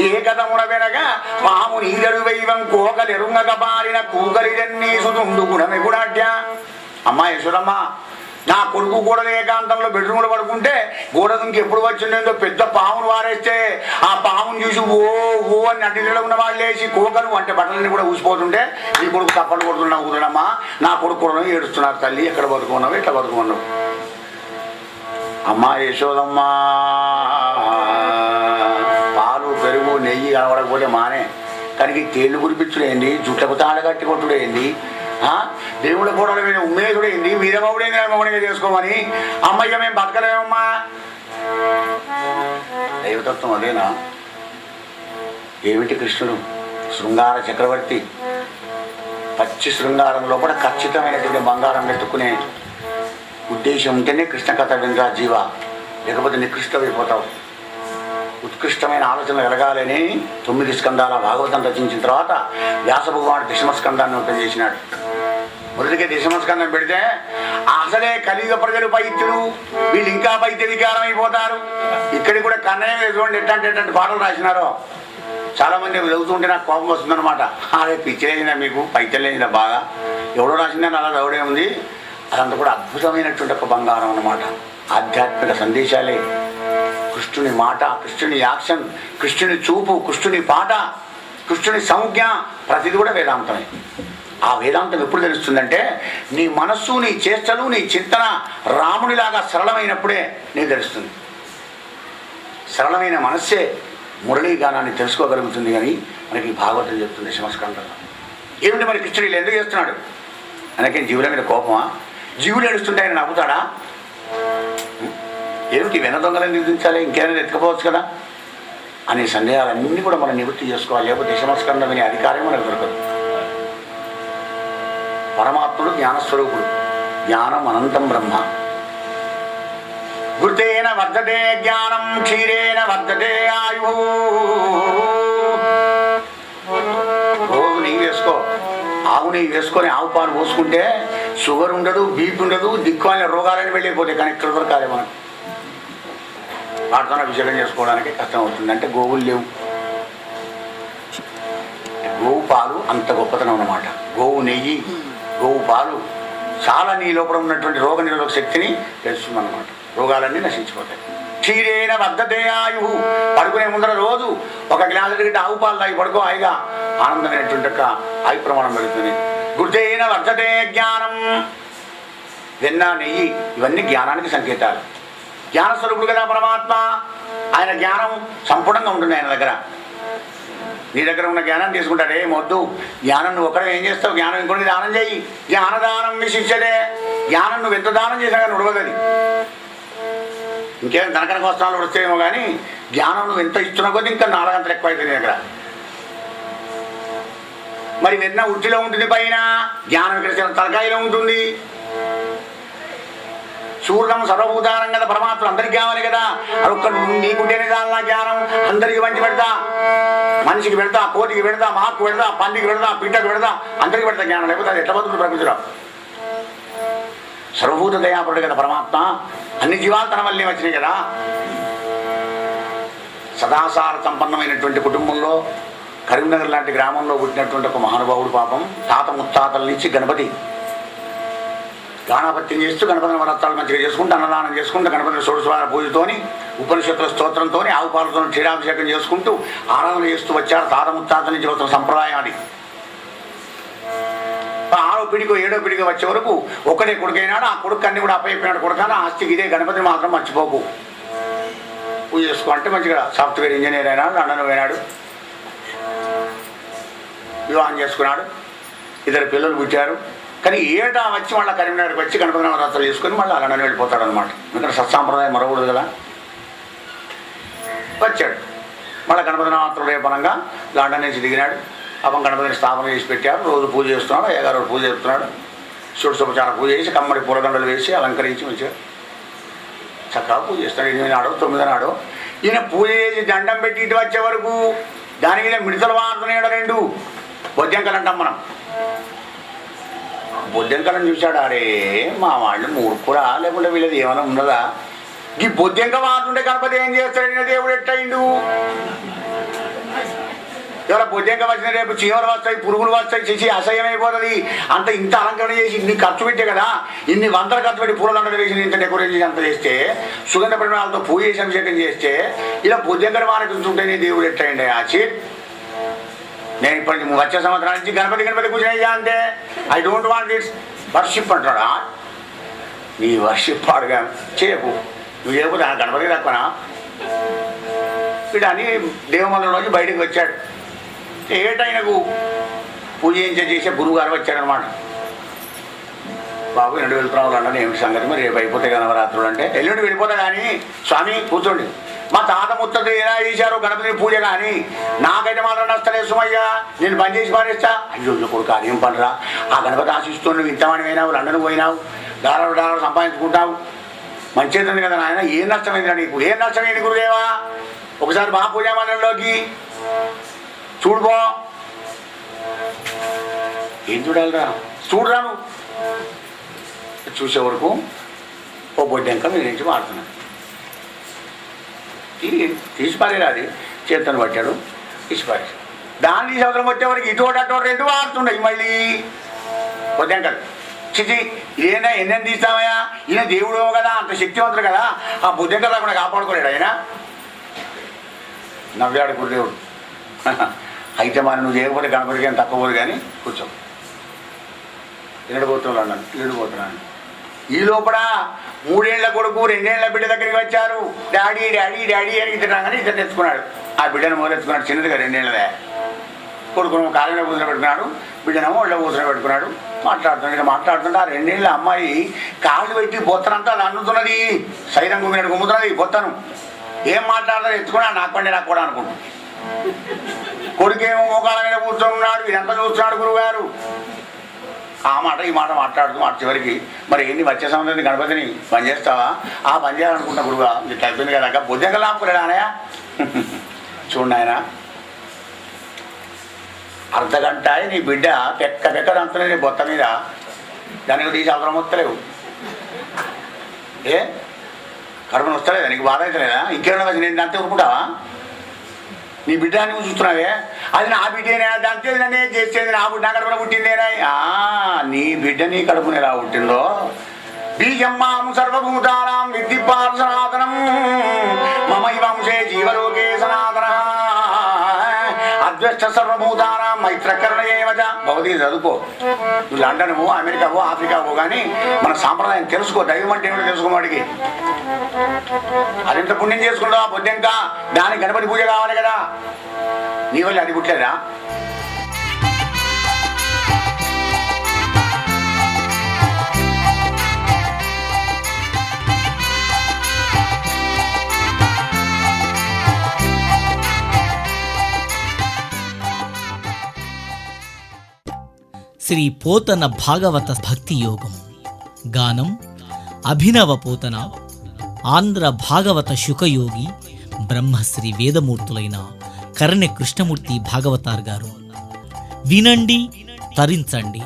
ఏకతమున వెనగా పాము నీదడు వైవం కోకలెరుంగక పారిన కూకలిదన్నీ సుతుండు గుణమెగుడాడ్య అమ్మా యశోదమ్మ నా కొడుకు గోడలు ఏకాంతంలో బెడ్రూమ్లో పడుకుంటే గోడ దుంకి ఎప్పుడు వచ్చిందో పెద్ద పామును వారేస్తే ఆ పామును చూసి ఓ అని అడ్డీలో ఉన్న వాళ్ళు వేసి కోకలు అంటే బట్టలన్నీ కూడా ఊసిపోతుంటే నీ కొడుకు తప్పలు కొడుతున్నావు ఊరమ్మా నా కొడుకు కూడా ఏడుస్తున్నారు తల్లి ఎక్కడ బతుకున్నావు ఎట్లా బతుకున్నావు అమ్మా యశోదమ్మా పాలు పెరుగు నెయ్యి కనబడకపోతే మానే కానీ తేళ్లు కురిపించుడేంది జుట్లకు తాళ కట్టి కొట్టుడేంది దేవుడు కూడా ఉమ్మేదుడేంది వీరబాబుడేంది మౌనిగా చేసుకోమని అమ్మయ్య మేము బతకలేమమ్మా దైవతత్వం అదేనా ఏమిటి కృష్ణుడు శృంగార చక్రవర్తి పచ్చి శృంగారం లోపల ఖచ్చితమైనటువంటి బంగారం వెతుక్కునే ఉద్దేశం ఉంటేనే కృష్ణ కథ వినరా జీవ లేకపోతే నికృష్టమైపోతావు ఉత్కృష్టమైన ఆలోచన కలగాలని 9 స్కందాల భాగవతం రచించిన తర్వాత వ్యాస భగవానుడు దశమస్కందాన్ని ఓపెన్ చేసినాడు. మొదటికే దశమస్కందం పెడితే అసలే కలియుగ ప్రజలు పైత్యులు వీళ్ళు ఇంకా పైత్య వికారం అయిపోతారు. ఇక్కడికి కూడా కన్నయ్య చూడండి ఎట్లాంటి పాటలు రాసినారో చాలా మంది చదువుతుంటే నాకు కోపం వస్తుందన్నమాట. అదే పిచ్చిలేదా మీకు పైత్యం లేదా బాగా ఎవడో రాసిందని అలా చదవడే ఉంది. అదంతా కూడా అద్భుతమైనటువంటి ఒక బంగారం అన్నమాట. ఆధ్యాత్మిక సందేశాలే కృష్ణుని మాట, కృష్ణుని యాక్షన్, కృష్ణుని చూపు, కృష్ణుని పాట, కృష్ణుని సంజ్ఞ ప్రతిది కూడా వేదాంతమే. ఆ వేదాంతం ఎప్పుడు తెలుస్తుందంటే నీ మనస్సు, నీ చేష్టలు, నీ చింతన రామునిలాగా సరళమైనప్పుడే నీకు తెలుస్తుంది. సరళమైన మనస్సే మురళీగానాన్ని తెలుసుకోగలుగుతుంది. కానీ మనకి భాగవతం చెప్తుంది శమస్కందంలో. ఏమిటి మరి కృష్ణుడు ఇలా ఎందుకు చేస్తున్నాడు? ఆయనకేం జీవుల మీద కోపమా? జీవులు ఏడుస్తుంటే ఆయన నవ్వుతాడా? ఏమిటి వెన దొంగలను నిధించాలి, ఇంకేమైనా ఎత్తుకపోవచ్చు కదా అనే సందేహాలన్నీ కూడా మనం నివృత్తి చేసుకోవాలి. లేకపోతే శమస్కందం అనే అధికారం మనకు దొరకదు. పరమాత్ముడు జ్ఞానస్వరూపుడు, జ్ఞానం అనంతం బ్రహ్మ. గుర్తేన వర్ధతే జ్ఞానం, క్షీరేణ వర్ధతే ఆయు. రోజు నెయ్యి వేసుకో, ఆవు నెయ్యి వేసుకొని ఆవు పాలు పోసుకుంటే షుగర్ ఉండదు, బీపీ ఉండదు, దిక్కుమాలిన రోగాలని వెళ్ళిపోతాయి. కానీ ఇక్కడ దొరకాలి మనకు. వాటితో అభిషేకం చేసుకోవడానికి కష్టం అవుతుంది. అంటే గోవులు లేవు. గోవు పాలు అంత గొప్పతనం అన్నమాట. గోవు నెయ్యి, గోవు పాలు చాలా నీ లోపల ఉన్నటువంటి రోగ నిరోధక శక్తిని పెంచుతుందన్నమాట. రోగాలన్నీ నశించిపోతాయి. క్షీరేణ వర్ధతే ఆయు. పడుకునే ముందర రోజు ఒక గ్లాసు గిట్ట ఆవు పాలు తాగి పడుకో, హాయిగా ఆనందమైనటువంటి ఒక ఆయు ప్రమాణం పెరుగుతుంది. గుర్తేన వర్ధతే జ్ఞానం. వెన్న, నెయ్యి ఇవన్నీ జ్ఞానానికి సంకేతాలు. జ్ఞానస్వరూపుడు కదా పరమాత్మ. ఆయన జ్ఞానం సంపూర్ణంగా ఉంటుంది ఆయన దగ్గర. నీ దగ్గర ఉన్న జ్ఞానం తీసుకుంటాడు. ఏమొద్దు, జ్ఞానం నువ్వు ఒక్కడే ఏం చేస్తావు? జ్ఞానం ఇంకొన్ని దానం చేయి. జ్ఞానదానం విశిష్యతే. జ్ఞానం నువ్వు ఎంత దానం చేసినా కానీ ఉడవగది. ఇంకేం కనకనక వస్త్రాలు వస్తేమో కానీ జ్ఞానం నువ్వు ఎంత ఇస్తున్నా కొద్ది ఇంకా 4 గంటలు ఎక్కువ అవుతుంది దగ్గర. మరి వెన్న ఉట్టిలో ఉంటుంది, పైన జ్ఞానం ఇక్కడ తలకాయలో ఉంటుంది. చూర్ణం సర్వభూతానం కదా పరమాత్మ, అందరికి కావాలి కదా. అది ఒక్క నీకుంటేనే చాలా జ్ఞానం. అందరికి పంచి పెడతా, మనిషికి పెడతా, కోటికి పెడతా, మాకు పెడతా, పందికి పెడతా, పిట్టకు పెడతా, అందరికి పెడతా జ్ఞానం. లేకపోతే అది ఎట్లా బతుకుతుంది ప్రకృతిలో? సర్వభూత దయాపరుడు కదా పరమాత్మ. అన్ని జీవాలు తన వల్లే వచ్చినాయి కదా. సదాసార సంపన్నమైనటువంటి కుటుంబంలో కరీంనగర్ లాంటి గ్రామంలో పుట్టినటువంటి ఒక మహానుభావుడు పాపం తాత ముత్తాతల నుంచి గణపతి గానాపత్యం చేస్తూ గణపతిని వరత్తాలు మంచిగా చేసుకుంటూ అన్నదానం చేసుకుంటూ గణపతిని షోడశవార పూజతోని ఉపనిషత్తుల స్తోత్రంతో ఆవు పాలతో క్షీరాభిషేకం చేసుకుంటూ ఆరాధన చేస్తూ వచ్చారు. తాత ముత్తాత నుంచి వస్తున్న సంప్రదాయం అది. 6వ పిడికో 7వ పిడికో వచ్చే వరకు ఒకటే కొడుకైనాడు. ఆ కొడుకు అన్ని కూడా అప్పయిపోయినాడు. కొడుకాను ఆస్తికి ఇదే గణపతిని మాత్రం మర్చిపోకు, పూజ చేసుకో అంటే మంచిగా సాఫ్ట్వేర్ ఇంజనీర్ అయినాడు. లండన్ పోయినాడు, వివాహం చేసుకున్నాడు, 2 పిల్లలు పుట్టారు. కానీ ఏటా వచ్చి మళ్ళీ కరీంనగర్కి వచ్చి గణపతి నవరాత్రులు చేసుకొని మళ్ళీ లండన్ వెళ్ళిపోతాడు అనమాట. ఇక్కడ సత్సాంప్రదాయం మరవకూడదు కదా. వచ్చాడు మళ్ళీ గణపతి నవరాత్రులు రేపనంగా లండన్ నుంచి దిగినాడు. అప్పుడు గణపతిని స్థాపన చేసి పెట్టారు. రోజు పూజ చేస్తున్నాడు. అయ్యగారు పూజ చేస్తున్నాడు. షోడశోపచార పూజ చేసి కమ్మడి పూలదండలు వేసి అలంకరించి మంచిగా చక్కగా పూజ చేస్తాడు. 8 నాడో 9 నాడో ఈయన పూజ చేసి దండం పెట్టి ఇటు వచ్చే వరకు దాని మీద మిడతలు వాడుతున్నాడు 2 బొద్దింకలు అంటాం మనం. బొద్దింకలను చూశాడు, అరే మా వాళ్ళు మూర్ఖుడా లేకుంటే వీళ్ళది ఏమైనా ఉన్నదా, ఈ బొద్దింక వాడుతుంటే గణపతి ఏం చేస్తాడు, దేవుడు ఎట్టయిండు. ఇవాళ బొద్దింక వచ్చిన రేపు చీమలు వస్తాయి, పురుగులు వస్తాయి, చేసి అసహ్యమైపోతుంది. అంత ఇంత అలంకరణ చేసి ఇన్ని ఖర్చు పెట్టే కదా, ఇన్ని వందలు ఖర్చు పెట్టి పూలదండలు వేసి ఇంత డెకరేషన్ చేసి అంత చేస్తే, సుగంధ పరిమాణాలతో పూజ చేసి అభిషేకం చేస్తే, ఇలా బొద్దింకలు మానకుంటుంటేనే దేవుడు ఎట్టయిండి ఆచి. నేను ఇప్పటికి వచ్చే సంవత్సరాల నుంచి గణపతి పూజ అయ్యా అంటే I don't want it's worship అంటాడా. నీ వర్షిప్ పాడుగా చేయకు, నువ్వు చేయకపోతే గణపతికి తక్కువనా వీడని దేవమందిరంలోంచి బయటకు వచ్చాడు. ఏటైనకు పూజ చేసే గురువు గారు వచ్చాడనమాట. బాబు 2 వెళ్తున్నావు అన్నాడు, ఏమిటి సంగతి, మరి రేపు అయిపోతే నవరాత్రులు అంటే, ఎల్లుండి వెళ్ళిపోతా కానీ స్వామి కూర్చోండి, మా తాత ముత్తలు ఎలా చేశారు గణపతిని పూజ కానీ నాకైతే మాత్రం నష్టలేదు సుమయ్యా, నేను బంద్ చేసి పారేస్తా. అయ్యో కొడుకు అదేం పనిరా, ఆ గణపతి ఆశిస్తూ నువ్వు ఇంతమని పోయినావు, లండన్ పోయినావు, డాలర్ సంపాదించుకుంటావు, మంచిది ఉంది కదా నాయన, ఏం నష్టమైందిరా నీకు, ఏం నష్టమైంది గురుదేవా, ఒకసారి మా పూజా మందిరంలోకి చూడుకో. ఏం చూడాలిరా, చూడరాను చూసే వరకు ఓ బొడ్డెంక మీ నుంచి వాడుతున్నాను, తీసిపారేరా, అది చేతను పట్టాడు తీసిపారేసి దాన్ని సంవత్సరం వచ్చేవరకు ఇటువంటి అటువంటి 2 వాడుతుండయి మళ్ళీ బొడ్డెంకలు. చిచి ఇదేనా ఎన్నెన్ని తీస్తామయ్యా, ఈయన దేవుడు కదా, అంత శక్తివంతుడు కదా, ఆ బొడ్డెంకలు రాకుండా కాపాడుకోలేడు ఆయన. నవ్వాడు గురుదేవుడు. అయితే మరి నువ్వు చేయకపోతే గణపతికి ఏం తక్కువ పోదు కానీ కూర్చో, ఎన్నడిపోతున్నాను ఎన్నడిపోతున్నాను. ఈ లోపల 3 ఏళ్ల కొడుకు 2 ఏళ్ల బిడ్డ దగ్గరికి వచ్చారు. డాడీ డాడీ డాడీ అని ఇతను ఇతను తెచ్చుకున్నాడు. ఆ బిడ్డను మొదలెత్తుకున్నాడు, చిన్నదిగా 2 ఏళ్ళదే. కొడుకును కాళ్ళలో కూర్చొని పెట్టుకున్నాడు, బిడ్డనేమో ఒళ్ళో కూర్చొని పెట్టుకున్నాడు. మాట్లాడుతున్నాడు. మాట్లాడుతుంటే ఆ 2 ఏళ్ళ అమ్మాయి కాళ్ళు పెట్టి బొత్తనంతా అది అన్నుతున్నది, సైతం గుమ్మినట్టు గుమ్ముతున్నది బొత్తను. ఏం మాట్లాడతారు, ఎత్తుకున్నా నాకు పండి నాకు కూడా అనుకుంటుంది. కొడుకేమో మోకాళ్ళ మీద కూర్చొని ఉన్నాడు, ఇదంతా చూస్తున్నాడు గురువుగారు. ఆ మాట ఈ మాట మాట్లాడుతూ చివరికి మరి ఏంటి వచ్చే సంవత్సరం గణపతిని పని చేస్తావా, ఆ పని చేయాలనుకుంటున్నా గురువుగా, మీకు అయిపోయింది కదా, బుద్ధంగా లాపుకున్నాడు ఆయనయా. చూడండి ఆయన, అర్ధగంట నీ బిడ్డ పెక్కదంతున్నా నీ బొత్త మీద, దానికి తీసి అవసరం వస్తలేవు, ఏ కర్మను వస్తలేదా, నీకు బాధ అవుతలేదా, ఇంకేమైనా వచ్చి నేను దాంతో ఊరుకుంటావా, నీ బిడ్డ నువ్వు చూస్తున్నావే, అది నా బిడ్డేనా, దాంతో నన్నే చేసేది, నా బిడ్డ కడుపున పుట్టిందేనా, నీ బిడ్డ నీ కడుపున ఎలా పుట్టిందో. బీజమ్మాం సర్వభూతానాం విద్ధి పార్థ సనాతనం మమైవ వంశే జీవలోకే సనాతన అద్వైత సర్వభూతానాం మైత్రకరణ ఏవచ. భవతి చదువుకో, నువ్వు లండన్ పో, అమెరికా పో, ఆఫ్రికా పో, కానీ మన సాంప్రదాయం తెలుసుకో, దైవం అంటే ఏమిటో తెలుసుకోవాడికి. అదెంత పుణ్యం చేసుకుంటావు ఆ బొద్దెంక, దానికి గణపతి పూజ కావాలి కదా, నీ వల్ల అది పుట్టలేదా. శ్రీ పోతన భాగవత భక్తి యోగం. గానం అభినవ పోతన, ఆంధ్ర భాగవత శుకయోగి బ్రహ్మశ్రీ వేదమూర్తులైన కరణె కృష్ణమూర్తి భాగవతార్ గారు. వినండి, తరించండి.